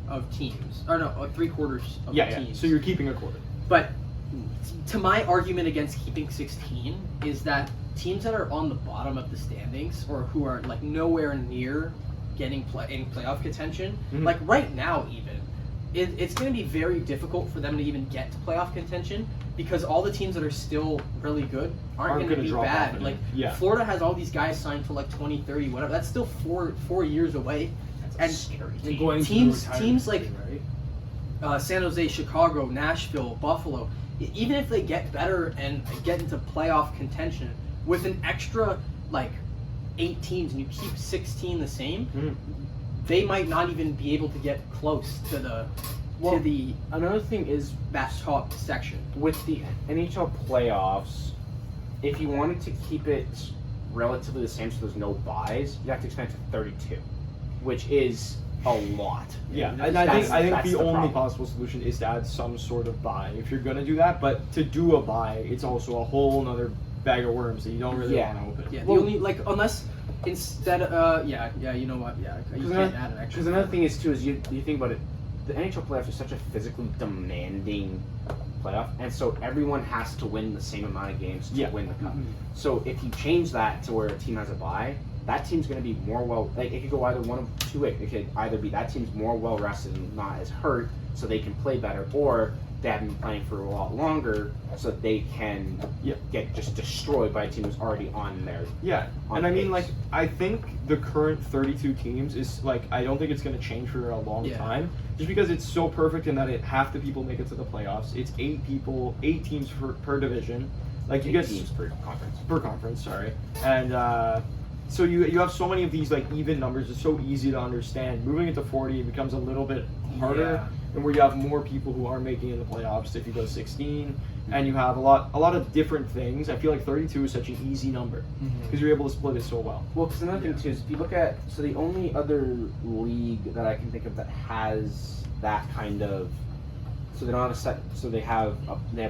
of teams, or no, 3/4 of teams. So you're keeping a quarter. But to my argument against keeping 16 is that teams that are on the bottom of the standings or who are like nowhere near getting in playoff contention, like right now even, it's going to be very difficult for them to even get to playoff contention because all the teams that are still really good aren't going to be bad. Like Florida has all these guys signed for like 2030, whatever. That's still four years away. That's scary. Teams like San Jose, Chicago, Nashville, Buffalo, even if they get better and get into playoff contention with an extra like 8 teams and you keep 16 the same, they might not even be able to get close to the another thing is that top section. With the NHL playoffs, if you wanted to keep it relatively the same so there's no buys, you have to expand to 32, which is a lot. Yeah, and I think the only problem. possible solution is to add some sort of buy if you're gonna do that. But to do a buy, it's also a whole nother bag of worms that you don't really want to open. Yeah, the only unless instead you know what? Yeah, you can't add an extra. Because another thing is too is you think about it, the NHL playoffs are such a physically demanding playoff, and so everyone has to win the same amount of games to win the cup. So if you change that to where a team has a bye, that team's going to be more it could go either one of two ways. It could either be that team's more well rested and not as hurt, so they can play better, or they haven't been playing for a lot longer, so that they can get just destroyed by a team who's already on there. Yeah, on and I mean, pace. like, I think the current 32 teams is, like, I don't think it's going to change for a long time, just because it's so perfect in that half the people make it to the playoffs. It's 8 teams per division. Like, you 8 get teams per conference. Per conference, sorry. And so you have so many of these, like, even numbers. It's so easy to understand. Moving it to 40, it becomes a little bit harder, and where you have more people who are making it in the playoffs if you go 16, and you have a lot of different things. I feel like 32 is such an easy number because you're able to split it so well. Well, because another thing too is if you look at the only other league that I can think of that has that kind of they don't have a set, so they have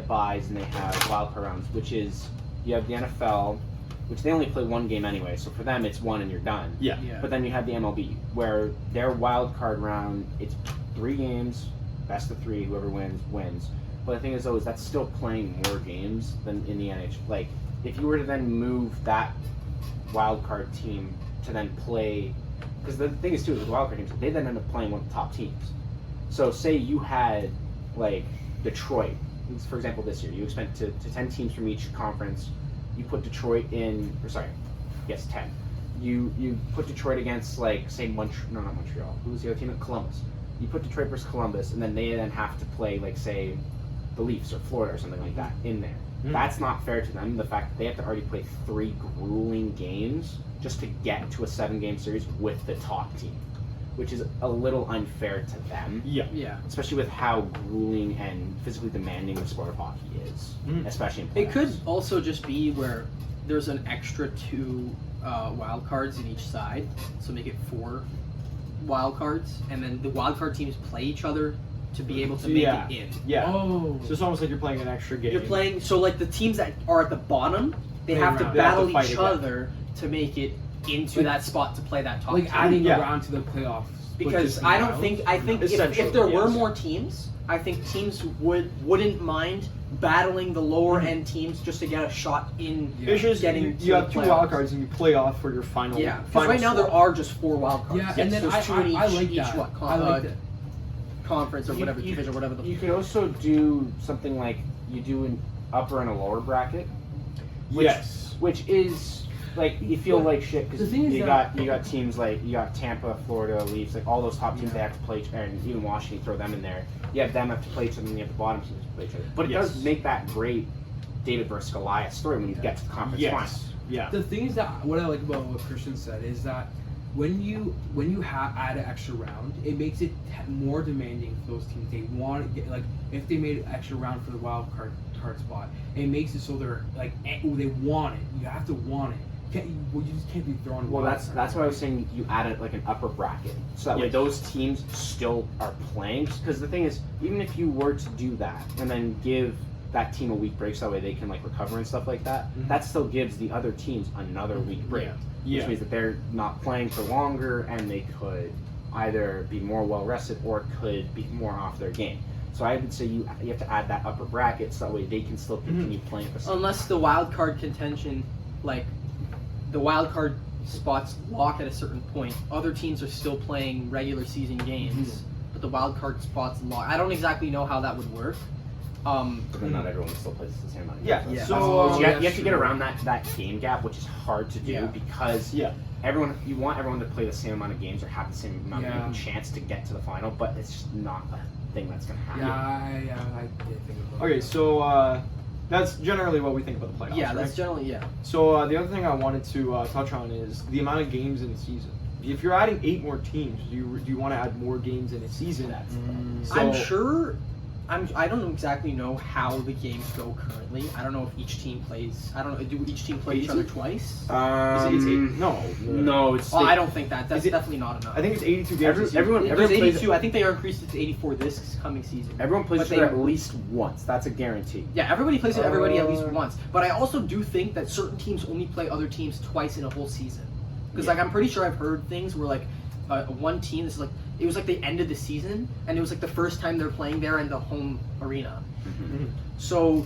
buys and they have wild card rounds, which is you have the NFL, which they only play one game anyway, so for them it's one and you're done. Yeah. But then you have the MLB, where their wild card round, it's 3 games, best of 3, whoever wins. But the thing is, though, is that's still playing more games than in the NHL. Like, if you were to then move that wild card team to then play, because the thing is too, with the wild card teams, they then end up playing one of the top teams. So say you had like Detroit, for example, this year, you expect to 10 teams from each conference. You put Detroit in, 10. You put Detroit against, like, say, not Montreal. Who's the other team? Columbus. You put Detroit versus Columbus, and then they then have to play, like, say, the Leafs or Florida or something like that in there. That's not fair to them. The fact that they have to already play 3 grueling games just to get to a 7-game series with the top team, which is a little unfair to them. Yeah. Especially with how grueling and physically demanding the sport of hockey is, especially in playoffs. It could also just be where there's an extra 2 wild cards in each side, so make it 4 wild cards, and then the wild card teams play each other to be able to make it in. Yeah. Oh. So it's almost like you're playing an extra game. You're playing, so like the teams that are at the bottom, they Play have to around. They have to battle fight each again. other to make it into that spot to play that top Like team. adding around to the playoffs. but Because just I don't now? think if Essentially, there were yes. more teams, I think teams wouldn't mind battling the lower end teams just to get a shot in It's just getting you have to 2 the wild playoffs. cards and you play off for your final. Yeah, because final right now there slot. are just 4 wild cards. Yeah, Yes, and then there's 2 in I like each that. con- I like that. conference or whatever division, whatever the. You could also do something like you do an upper and a lower bracket. Which is like you feel like shit The because thing is you that- got teams like you got Tampa, Florida, Leafs, like all those top teams they have to play, and even Washington, throw them in there. You have them have to play each other, and you have the bottom teams to play each other. But it does make that great David versus Goliath story when you get to the conference finals. Yeah. The thing is that what I like about what Christian said is that when you add an extra round, it makes it more demanding for those teams. They want to get, like, if they made an extra round for the wild card spot, it makes it so they're like, they want it. You have to want it. You just can't be throwing. Well, wild that's cards. why I was saying you added like an upper bracket, so that way those teams still are playing. Because the thing is, even if you were to do that and then give that team a week break, so that way they can like recover and stuff like that, that still gives the other teams another week break, which means that they're not playing for longer and they could either be more well rested or could be more off their game. So I would say you have to add that upper bracket so that way they can still continue playing for some. Unless the wild card contention, like the wild card spots lock at a certain point, other teams are still playing regular season games, but the wild card spots lock. I don't exactly know how that would work. But then not everyone still plays the same amount of Yeah. games. So So you have to get around that game gap, which is hard to do because Yeah. you want everyone to play the same amount of games or have the same amount of chance to get to the final, but it's just not a thing that's going to happen. I did think about Okay, that. so that's generally what we think about the playoffs. Yeah, that's right? generally So the other thing I wanted to touch on is the amount of games in a season. If you're adding 8 more teams, do you want to add more games in a season? So, I'm sure. I don't exactly know how the games go currently. I don't know if each team plays. I don't know. Do each team play each other twice? It's no. No, it's Oh, I don't think that's Is it- definitely not enough. I think it's 82 games. a season. everyone There's plays 82. I think they are increased it to 84 this coming season. Everyone plays But each other they- at least once. That's a guarantee. Yeah, everybody plays with everybody at least once. But I also do think that certain teams only play other teams twice in a whole season. Because like I'm pretty sure I've heard things where like one team, this is like it was like they ended the season and it was like the first time they're playing there in the home arena. So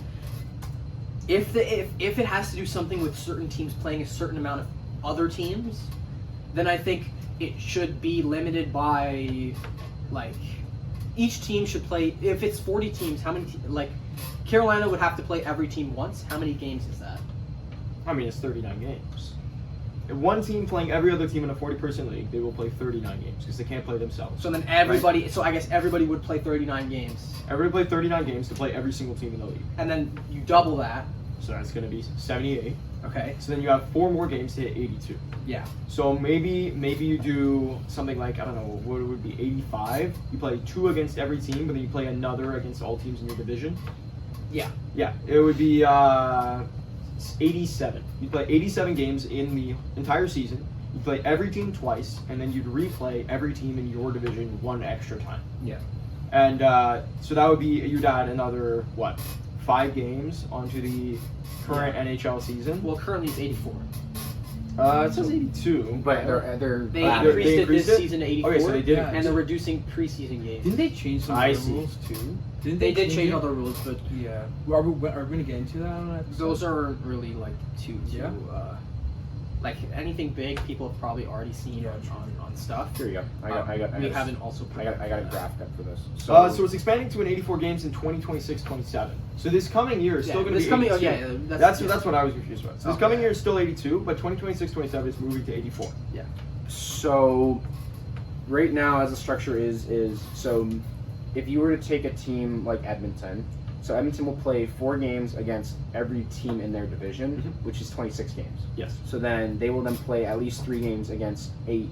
if it has to do something with certain teams playing a certain amount of other teams, then I think it should be limited by like each team should play. If it's 40 teams, how many? Like, Carolina would have to play every team once. How many games is that? I mean, it's 39 games. If one team playing every other team in a 40-person league, they will play 39 games because they can't play themselves. So then everybody. So I guess everybody would play 39 games, Everybody play 39 games to play every single team in the league. and then you double that. So that's going to be 78. Okay. So then you have 4 more games to hit 82. Yeah. So maybe you do something like, I don't know, what it would be, 85. You play 2 against every team, but then you play another against all teams in your division. Yeah. Yeah, it would be 87. You'd play 87 games in the entire season. You'd play every team twice, and then you'd replay every team in your division one extra time. Yeah. And so that would be, you'd add another, 5 games onto the current NHL season. Well, currently it's 84. It says 82. But They uh, increased it increased this it? season to 84. Okay, so they did Yeah. increase And they're it. reducing preseason games. Didn't they change some I of the see. rules too? Didn't They did change it? all the rules, but Yeah. Are we gonna get into that on episode? those are really like too Yeah. like anything big people have probably already seen Yeah, on stuff. Here you go. We haven't also. I got a graph up for this. So it's expanding to an 84 games in 2026-27. So this coming year is still going to be 82. That's what I was confused about. So this coming year is still 82, but 2026-27 is moving to 84. So right now, as the structure is so if you were to take a team like Edmonton, so Edmonton will play 4 games against every team in their division, which is 26 games. Yes. So then they will then play at least 3 games against eight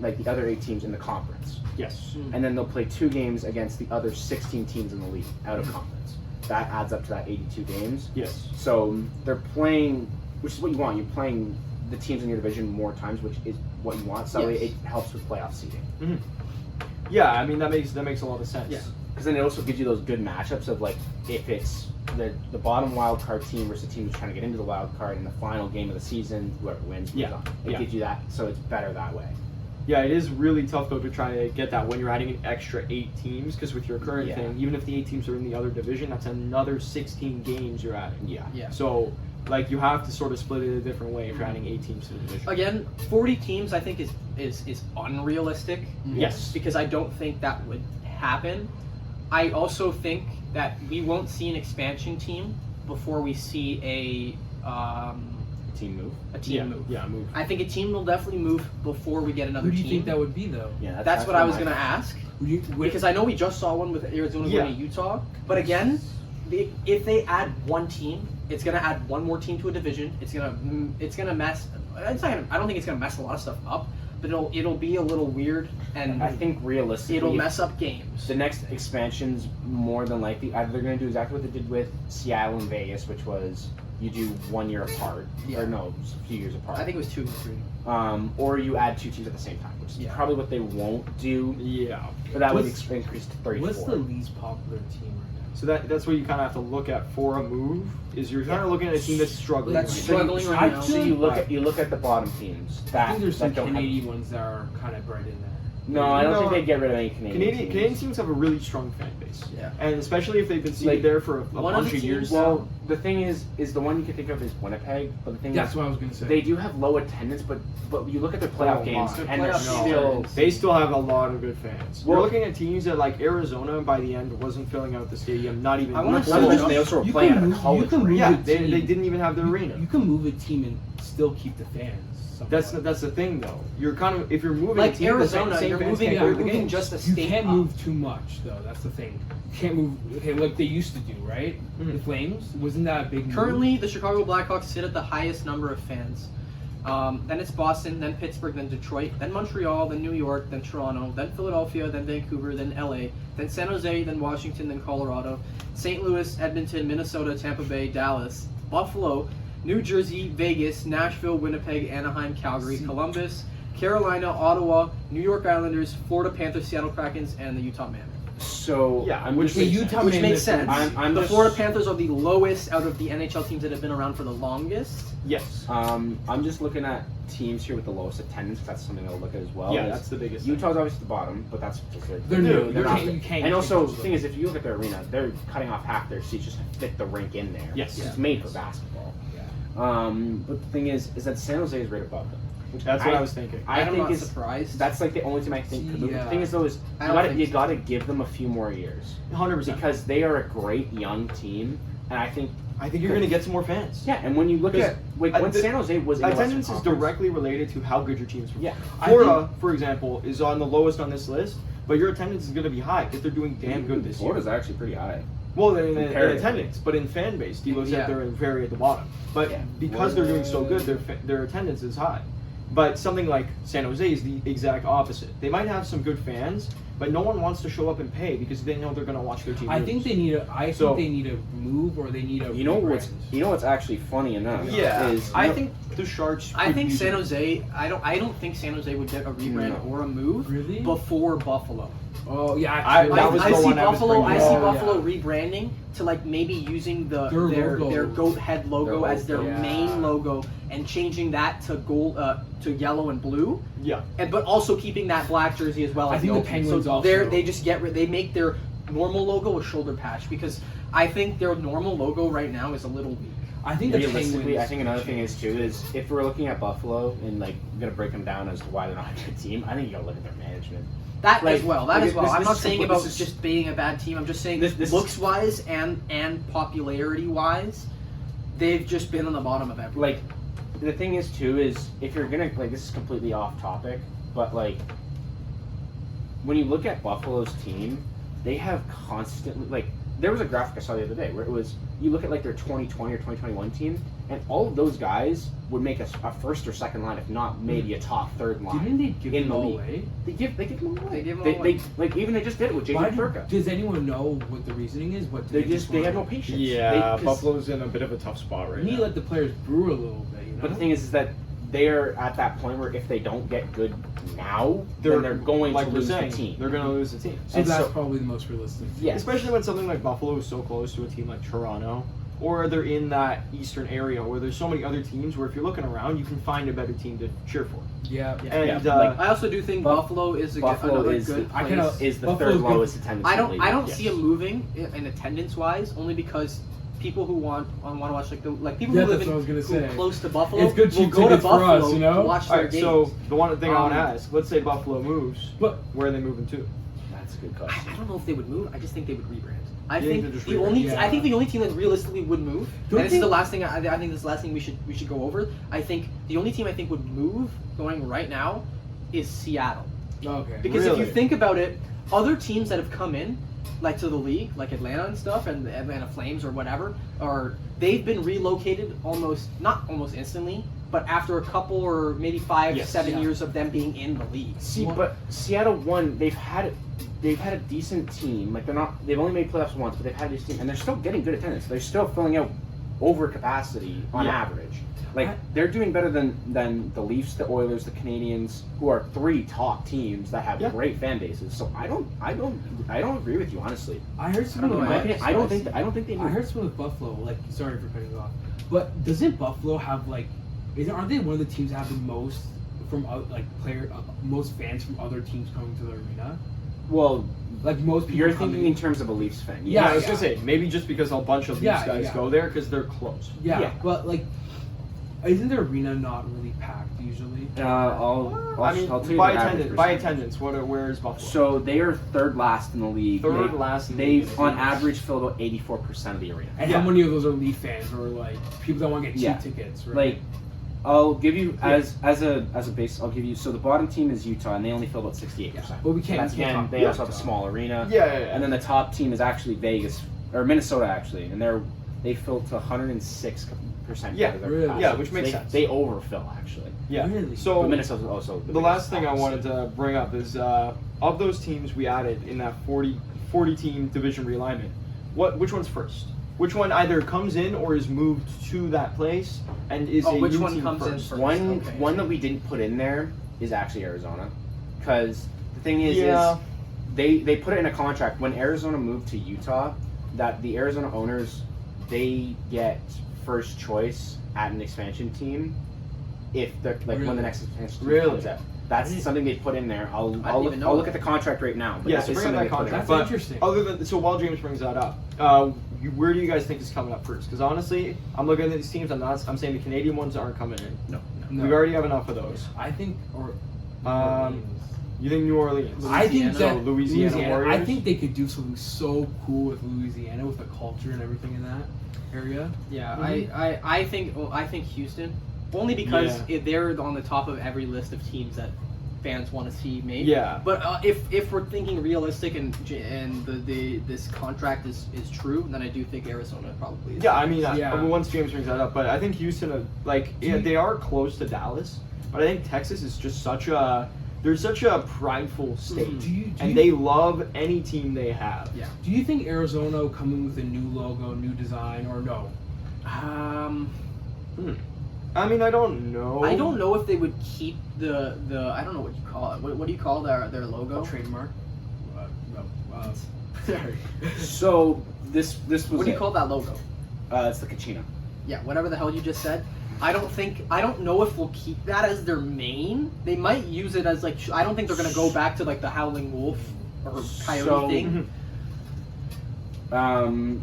like the other 8 teams in the conference, Yes. and then they'll play 2 games against the other 16 teams in the league out of conference. That adds up to that 82 games. Yes. So they're playing, which is what you want. You're playing the teams in your division more times, which is what you want. So it helps with playoff seeding. Yeah, I mean that makes a lot of sense. Yeah. Because then it also gives you those good matchups of like if it's the bottom wild card team versus the team who's trying to get into the wild card in the final game of the season, whoever wins moves on. It gives you that, so it's better that way. Yeah, it is really tough though to try to get that when you're adding an extra 8 teams, because with your current thing, even if the 8 teams are in the other division, that's another 16 games you're adding. Yeah. So like you have to sort of split it a different way if you're adding 8 teams to the division. Again, 40 teams I think is unrealistic. Yes. Because I don't think that would happen. I also think that we won't see an expansion team before we see a Team move. move. Yeah, move. I think a team will definitely move before we get another Who do you team. think that would be though? Yeah, That's what I was gonna ask. Because Because I know we just saw one with Arizona going to Utah, but again, if they add one team, it's gonna add one more team to a division. It's gonna mess. It's not gonna, I don't think it's gonna mess a lot of stuff up, but it'll be a little weird, and I think realistically, it'll mess up games. the next expansion's more than likely either they're going to do exactly what they did with Seattle and Vegas, which was you do 1 year apart, or no, a few years apart. I think it was 2 or 3. Or you add 2 teams at the same time, which is probably what they won't do. Yeah. But that would What's- increase to 34. what's the least popular team right So that's what you kind of have to look at for a move. Is you're kind of looking at a team that's struggling. That's right struggling right now. So you look at the bottom teams. now? I think there's some that don't have- Canadian ones that are kind of bred in there. No, I don't No. think they'd get rid of any now. Canadian Canadian teams have a really strong fan base. Yeah. And especially if they've been seated Like, there for a one of bunch the of years. teams- Well, the thing is the one you can think of is Winnipeg, but the thing That's is what I was gonna say. they do have low attendance, but you look at their playoff Oh, games my. and they're Playoff still. games. They still have a lot of good fans. Well- We're looking at teams that like Arizona by the end wasn't filling out the stadium, not even. I wanna Not to see- mention they also were You playing can at a move- college you can rink. move Yeah, a they team. didn't even have the arena. You can move a team and still keep the fans. somewhat. That's the thing though. You're kind of if you're moving Like a team, the Arizona, same you're fans moving- can't you're go to the moving games. just a You state can't up. move too much though. That's the thing. You can't move like they used to do, right? Mhm. The Flames wasn't that a big move? Currently, the Chicago Blackhawks sit at the highest number of fans. Then it's Boston, then Pittsburgh, then Detroit, then Montreal, then New York, then Toronto, then Philadelphia, then Vancouver, then LA, then San Jose, then Washington, then Colorado, St. Louis, Edmonton, Minnesota, Tampa Bay, Dallas, Buffalo, New Jersey, Vegas, Nashville, Winnipeg, Anaheim, Calgary, Columbus, Carolina, Ottawa, New York Islanders, Florida Panthers, Seattle Krakens, and the Utah Mammoth. So Yeah, I'm which just makes Utah Which Mammoth makes sense. I'm the just- Florida Panthers are the lowest out of the NHL teams that have been around for the longest. Yes. I'm just looking at teams here with the lowest attendance. 'Cause that's something I'll look at as well. Yeah, is that's the biggest thing. Utah's obviously the bottom, but that's because They're new. They're You not can't- big. you can't- and you also, can't the thing is, if you look at their arena, they're cutting off half their seats just to fit the rink in there. Yes. It's made for basketball. Yeah. But the thing is that San Jose is right above them. That's what I was thinking. I I'm think not is surprised. that's like the only team I think. The Yeah. thing is though is I don't think you so. gotta give them a few more years 100%. because they are a great young team, and I think you're going to get some more fans. yeah. And when you look at like when San Jose was in the Western Attendance is Conference- directly related to how good your team's performing. Yeah. Florida, for example, is on the lowest on this list, but your attendance is going to be high if they're doing damn good this year. Florida's actually pretty high. Well, in Comparatively. attendance, but in fan base, D'Lo said Yeah. they're very at the bottom. But Yeah. because they're doing so good, their attendance is high. But something like San Jose is the exact opposite. They might have some good fans, but no one wants to show up and pay because they know they're going to watch their team. I lose. think they need a. I So- think they need to move, or they need a. You know rebrand. what's actually funny enough Yeah, is I think the Sharks. I could think use San it. Jose. I don't think San Jose would get a rebrand No. or a move Really? before Buffalo. Oh yeah, I- actually, that was I the see one I was Buffalo. I bringing see up. Buffalo Yeah. rebranding to like maybe using Their their logo. goat head logo Their as their logo. Yeah. main logo and changing that to gold to yellow and blue, Yeah. but also keeping that black jersey as well. I as think the open. Penguins so also- they just they make their normal logo a shoulder patch because I think their normal logo right now is a little weak. I think the realistically, Penguins. I think another thing is too is if we're looking at Buffalo and like I'm gonna break them down as to why they're not a good team. I think you gotta look at their management. That Like, as well. like, I'm this not is saying compl- about this is- just being a bad team. I'm just saying This is- looks wise and popularity wise, they've just been on the bottom of everything. Like the thing is too is if you're gonna like this is completely off topic, but like when you look at Buffalo's team, they have constantly like there was a graphic I saw the other day where it was you look at like their 2020 or 2021 team, and all of those guys would make a first or second line, if not maybe a top third line. Didn't they give in them the all league. away? They give them away. They give them away. Like even they just did it with Why JJ Perka. does anyone know what the reasoning is? What They have no want? patience. Yeah, 'cause- Buffalo's in a bit of a tough spot right You need now. to let the players brew a little bit. You know? But the thing is that they're at that point where if they don't get good now, then they're going like to we're lose saying, the team. They're going to lose the team. so and that's so- probably the most realistic. Yeah. Especially when something like Buffalo is so close to a team like Toronto, or they're in that eastern area where there's so many other teams where if you're looking around, you can find a better team to cheer for. Yeah. And Yeah, like, I also do think Buffalo is Buffalo another is good the- place. I kinda- is the Buffalo's third good. lowest attendance. I in the don't league. I don't Yes. see them moving in attendance wise only because people who want to watch people Yeah, who live that's what I was gonna who say. close to Buffalo It's good will cheap go to tickets for Buffalo us, you know? to watch All their right, games. so the one thing I want to Um, ask, let's say Buffalo moves, But where are they moving to? that's a good question. I don't know if they would move. I just think they would rebrand. I You think think they'd just the rebrand? only Yeah. I think the only team that realistically would move. Don't And this is they- the last thing I think this is the last thing we should go over. I think the only team I think would move going right now is Seattle. Okay. Because if you Really? think about it, other teams that have come in, like to the league, like Atlanta and stuff, and the Atlanta Flames or whatever, they've been relocated not almost instantly, but after a couple or maybe 5, Yes. 7 Yeah. years of them being in the league. See, but Seattle won. They've had a decent team. Like they've only made playoffs once, but they've had a decent team, and they're still getting good attendance. They're still filling out over capacity on Yeah. average. Like they're doing better than the Leafs, the Oilers, the Canadiens, who are 3 top teams that have Yeah. great fan bases. So I don't agree with you honestly. I heard I someone. don't In know, my I- opinion, I don't think they. I heard someone with Buffalo. Like, sorry for cutting you off, but doesn't Buffalo have like? Aren't they one of the teams that have the most from most fans from other teams coming to the arena? Well, Like most people. you're coming- thinking in terms of a Leafs fan. Yeah, I was gonna say maybe just because a bunch of these Yeah, guys yeah. go there because they're close. Yeah, Yeah. but like, isn't their arena not really packed usually? I'll I mean, tell you by their average attendance, by percentage. attendance, where is Buffalo? So they are third last in the league. Third last in the league. They've on average filled out 84% of the arena. And Yeah. how many of those are Leaf fans or like people that want to get cheap Yeah. tickets? Right? Like, I'll give you as a base. I'll give you. So the bottom team is Utah, and they only fill about 68%. but we can't. That's we can't again. talk They about also have a Utah. small arena. Yeah. And then the top team is actually Vegas or Minnesota actually, and they fill to 106%. Yeah, of their really? capacity. Yeah, which makes they, sense. They overfill actually. Yeah. Really? So But Minnesota's also the biggest last thing I obviously. wanted to bring up is of those teams we added in that 40 team division realignment, which one's first? Which one either comes in or is moved to that place and is a which new one team comes in first? first? One Okay. one that we didn't put in there is actually Arizona, because the thing is Yeah. they put it in a contract when Arizona moved to Utah that the Arizona owners they get first choice at an expansion team if they're like when Really? the next expansion team Really? comes out. That's something they put in there. I'll even know look that. at the contract right now. But Yeah, that so is bring up something that they put in contract. That's But interesting. other than so while James brings that up, Where do you guys think is coming up first? Because honestly, I'm looking at these teams. I'm saying the Canadian ones aren't coming in. No. No. We already have enough of those. I think You think New Orleans? I think Louisiana. that Louisiana Warriors? I think they could do something so cool with Louisiana, with the culture and everything in that area. Yeah, Mm-hmm. I think Houston, only because they're on the top of every list of teams that fans want to see made. Yeah. But if we're thinking realistic and this contract is true, then I do think Arizona probably is. Yeah, I mean, Yeah. once James brings that up, but I think Houston, they are close to Dallas, but I think Texas is just they're such a prideful state, and they love any team they have. Yeah. Do you think Arizona coming with a new logo, new design, or no? I mean, I don't know. I don't know if they would keep the I don't know what you call it. What do you call their logo? Trademark? Sorry. So this was. What do you call that logo? It's the Kachina. Yeah, whatever the hell you just said. I don't know if we'll keep that as their main. They might use it as I don't think they're gonna go back to the Howling Wolf or Coyote thing.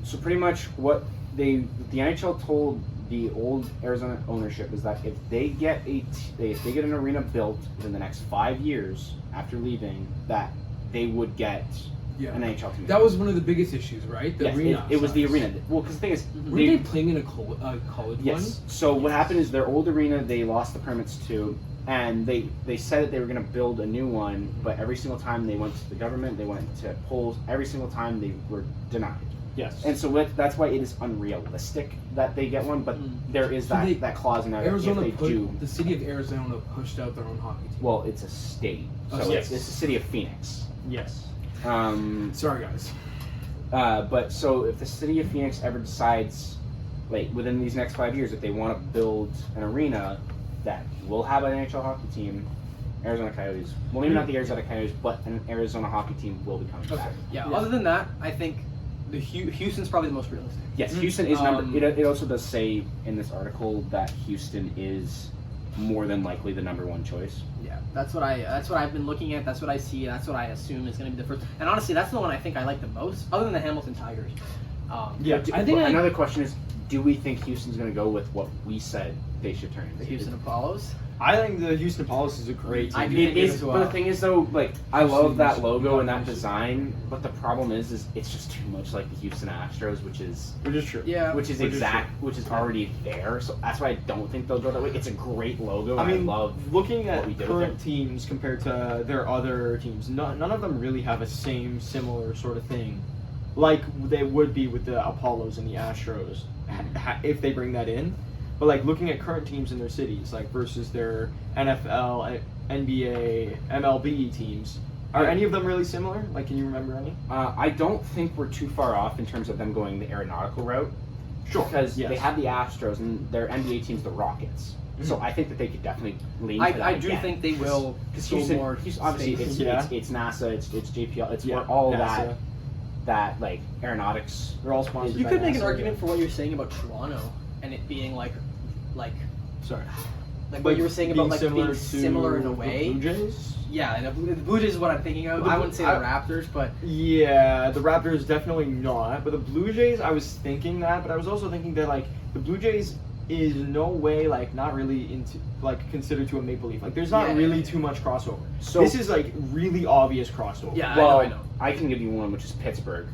So pretty much what the NHL told the old Arizona ownership is that if they get if they get an arena built within the next 5 years after leaving, that they would get an NHL team. That was one of the biggest issues, right? The yes, arena. it was the arena. Well, because the thing is, Were they playing in a college yes. one? So what happened is their old arena they lost the permits to, and they said that they were going to build a new one, but every single time they went to the government, they went to polls. Every single time they were denied. Yes. And so that's why it is unrealistic that they get one, but there is that clause in there that Arizona if they do. the city of Arizona pushed out their own hockey team. Well, it's a state, so yes. it's the city of Phoenix. Yes. Sorry, guys. But so if the city of Phoenix ever decides, within these next 5 years, if they want to build an arena that will have an NHL hockey team, Arizona Coyotes, well, maybe not the Arizona Coyotes, but an Arizona hockey team will be coming back. Yeah. Other than that, I think Houston's probably the most realistic. Yes, Houston is number. It also does say in this article that Houston is more than likely the number one choice. Yeah, that's what I've been looking at. That's what I see. That's what I assume is going to be the first. And honestly, that's the one I think I like the most, other than the Hamilton Tigers. I think another question is, do we think Houston's going to go with what we said they should turn into? The Houston Apollos. I think the Houston Apollos is a great team. I do think it is as well. But the thing is, though, I love that logo and that design, but the problem is it's just too much like the Houston Astros, which is true. Yeah. which is already there. So that's why I don't think they'll go that way. It's a great logo. I mean, love looking at what we did with current teams compared to their other teams, none of them really have a similar sort of thing, like they would be with the Apollos and the Astros, if they bring that in. But looking at current teams in their cities, versus their NFL, NBA, MLB teams, are any of them really similar? Can you remember any? I don't think we're too far off in terms of them going the aeronautical route. Sure. Because yes. they have the Astros and their NBA team's the Rockets. So I think that they could definitely lean to that I do again. think they will. Because go Houston, more obviously, space. it's NASA, it's JPL, it's where Yeah, all NASA. that aeronautics. They're all sponsored. You by could make an NASA, argument for what you're saying about Toronto and it being Sorry. what you were saying about being to similar in a way. The Blue Jays? Yeah, and the Blue Jays is what I'm thinking of. I wouldn't say the Raptors, but Yeah, the Raptors definitely not. But the Blue Jays, I was thinking that, but I was also thinking that the Blue Jays is no way not really into considered to a Maple Leaf. There's not really too much crossover. So this is really obvious crossover. yeah, well, I know. I can give you one, which is Pittsburgh.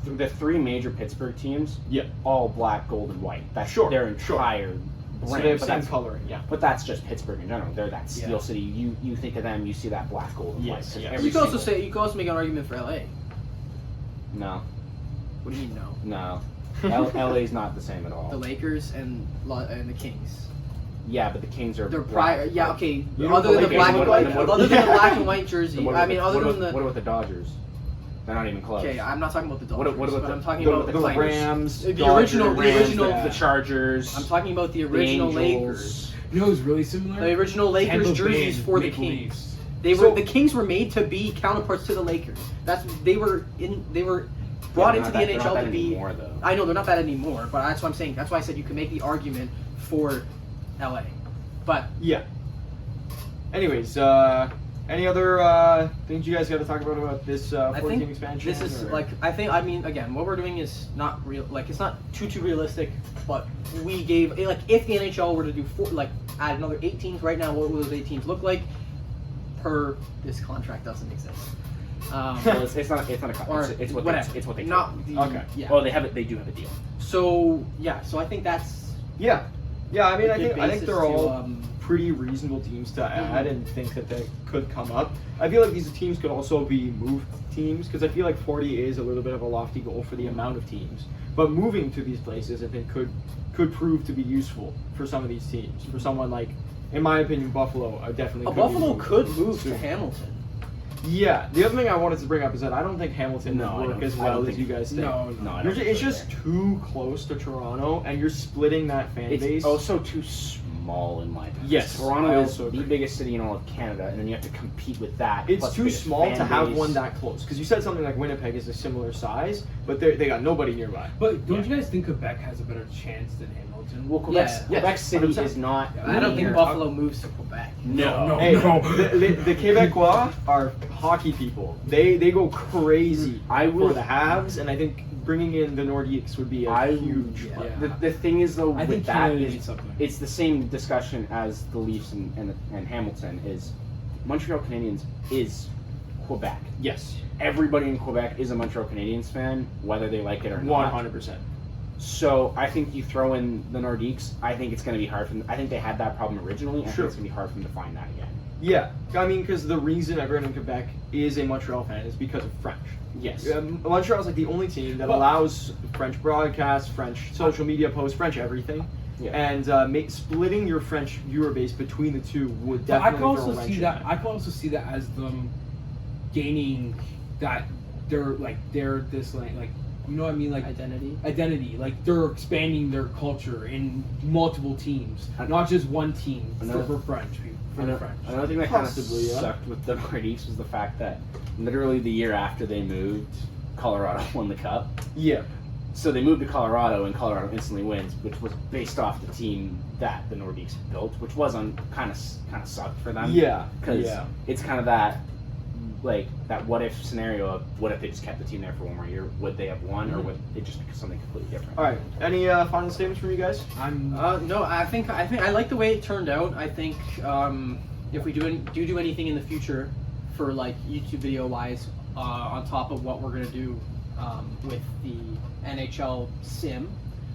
The three major Pittsburgh teams, Yeah. all black, gold, and white. That's Sure, their entire So brand. they have but same that's coloring. Yeah. But that's just Pittsburgh in general. They're that Steel Yeah. City. You think of them, you see that black, gold, and Yes, white. yes. Every You could also single- you could also make an argument for LA. No, What do you mean no? no. LA's not the same at all. The Lakers and the Kings. Yeah, but the Kings are. They're black. prior. Yeah, okay. You know Other the than the Lakers, black and what white, about- other than the Yeah. black and white jersey. Then what I about mean, the- other what than about- what about the Dodgers? They're not even close. Okay, I'm not talking about the What- Dodgers. what about but the- I'm talking what about about the the Lakers. Rams, The Dodgers, original- Rams, the Chargers. I'm talking about the the original Angels. Lakers. You know who's really similar? The original Lakers Tampa jerseys Bay for the Maple Kings. Leafs. The Kings were made to be counterparts to the Lakers. They were brought into the They're NHL not that to be. anymore, though. I know they're not that anymore, but that's what I'm saying. That's why I said you can make the argument for LA. But Yeah. Anyways, Any other things you guys got to talk about this I 14 think expansion? this is or- I mean, again, what we're doing is not real. Like, it's not too realistic. But we gave like, if the NHL were to do add another 8 teams right now, what would those 8 teams look like? Per this contract doesn't exist. Well, it's not a Or it's what whatever. it's what they not the, Okay. Yeah. Oh, they do have a deal. So yeah. So I think that's Yeah. I mean, a I good think basis they're to, all pretty reasonable teams to add and think that they could come up. I feel like these teams could also be moved teams because I feel like 40 is a little bit of a lofty goal for the amount of teams. But moving to these places, I think could prove to be useful for some of these teams. For someone like, in my opinion, Buffalo, definitely. Could Buffalo be could move to Hamilton. Yeah. The other thing I wanted to bring up is that I don't think Hamilton No, I would work don't- as I don't well as think- you guys think. No. I don't It's think just too close to Toronto, and you're splitting that fan base. It's also too small in my opinion. Yes, Toronto I is also the agree. biggest city in all of Canada, and then you have to compete with that. It's plus too biggest small fan to have base. one that close. Because you said something like Winnipeg is a similar size, but they got nobody nearby. But don't you guys think Quebec has a better chance than Hamilton? Well, Quebec Yeah. City 100%. is not. I don't think near- Buffalo moves to Quebec. No. Hey, the Quebecois are hockey people. They go crazy I will- for the Habs, and I think bringing in the Nordiques would be a I- huge. yeah. plus. The thing is though, I with think that Canada is needs something. it's the same discussion as the Leafs and Hamilton is. Montreal Canadiens is Quebec. Yes, Everybody in Quebec is a Montreal Canadiens fan, whether they like it or not. 100%. So I think you throw in the Nordiques. I think it's going to be hard for them. I think they had that problem originally. I Sure. think it's going to be hard for them to find that again. Yeah, I mean, because the reason everyone in Quebec is a Montreal fan is because of French. Yes. Montreal's like the only team that Well- allows French broadcasts, French social media posts, French everything. Yeah. And splitting your French viewer base between the two would But I definitely can throw also a wrench see in that. I can also see that as them gaining that they're this like you know what I mean, like identity. Like they're expanding their culture in multiple teams, not just one team for French people. For the French. Another thing that kind of Possibly, yeah. sucked with the Nordiques was the fact that literally the year after they moved, Colorado won the cup. Yeah. So they moved to Colorado, and Colorado instantly wins, which was based off the team that the Nordiques built, which was kind of sucked for them. Yeah. because Yeah. it's kind of that what if scenario of what if they just kept the team there for one more year? Would they have won, or would it just be something completely different? All right. Any final statements from you guys? No, I think I like the way it turned out. I think if we do anything in the future for like YouTube video wise, on top of what we're gonna do with the NHL sim,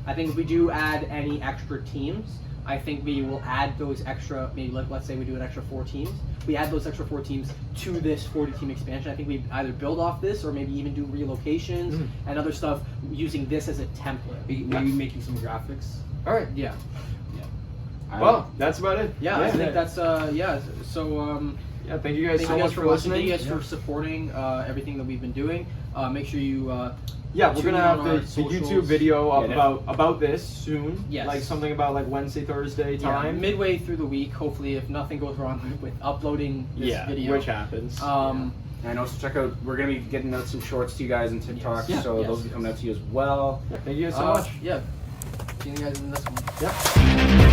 I think if we do add any extra teams, I think we will add those extra. Maybe let's say we do an extra 4 teams. We add those extra 4 teams to this 40-team expansion. I think we either build off this or maybe even do relocations and other stuff using this as a template. Maybe making some graphics. All right. Yeah. Well, that's about it. Yeah, I think that's yeah. So Yeah, thank you guys thank so you much guys for watching. listening. Thank you guys for supporting everything that we've been doing. Make sure you Yeah, we're tune gonna in have on the our YouTube socials. video up Yeah, about this soon. Yes. Like something about like Wednesday, Thursday time. midway through the week. Hopefully, if nothing goes wrong with uploading this video, which happens. And also check out. We're gonna be getting out some shorts to you guys and TikTok, Yes. so Yes. those will be coming out to you as well. Thank you guys so much. Yeah. See you guys in this one. Yep.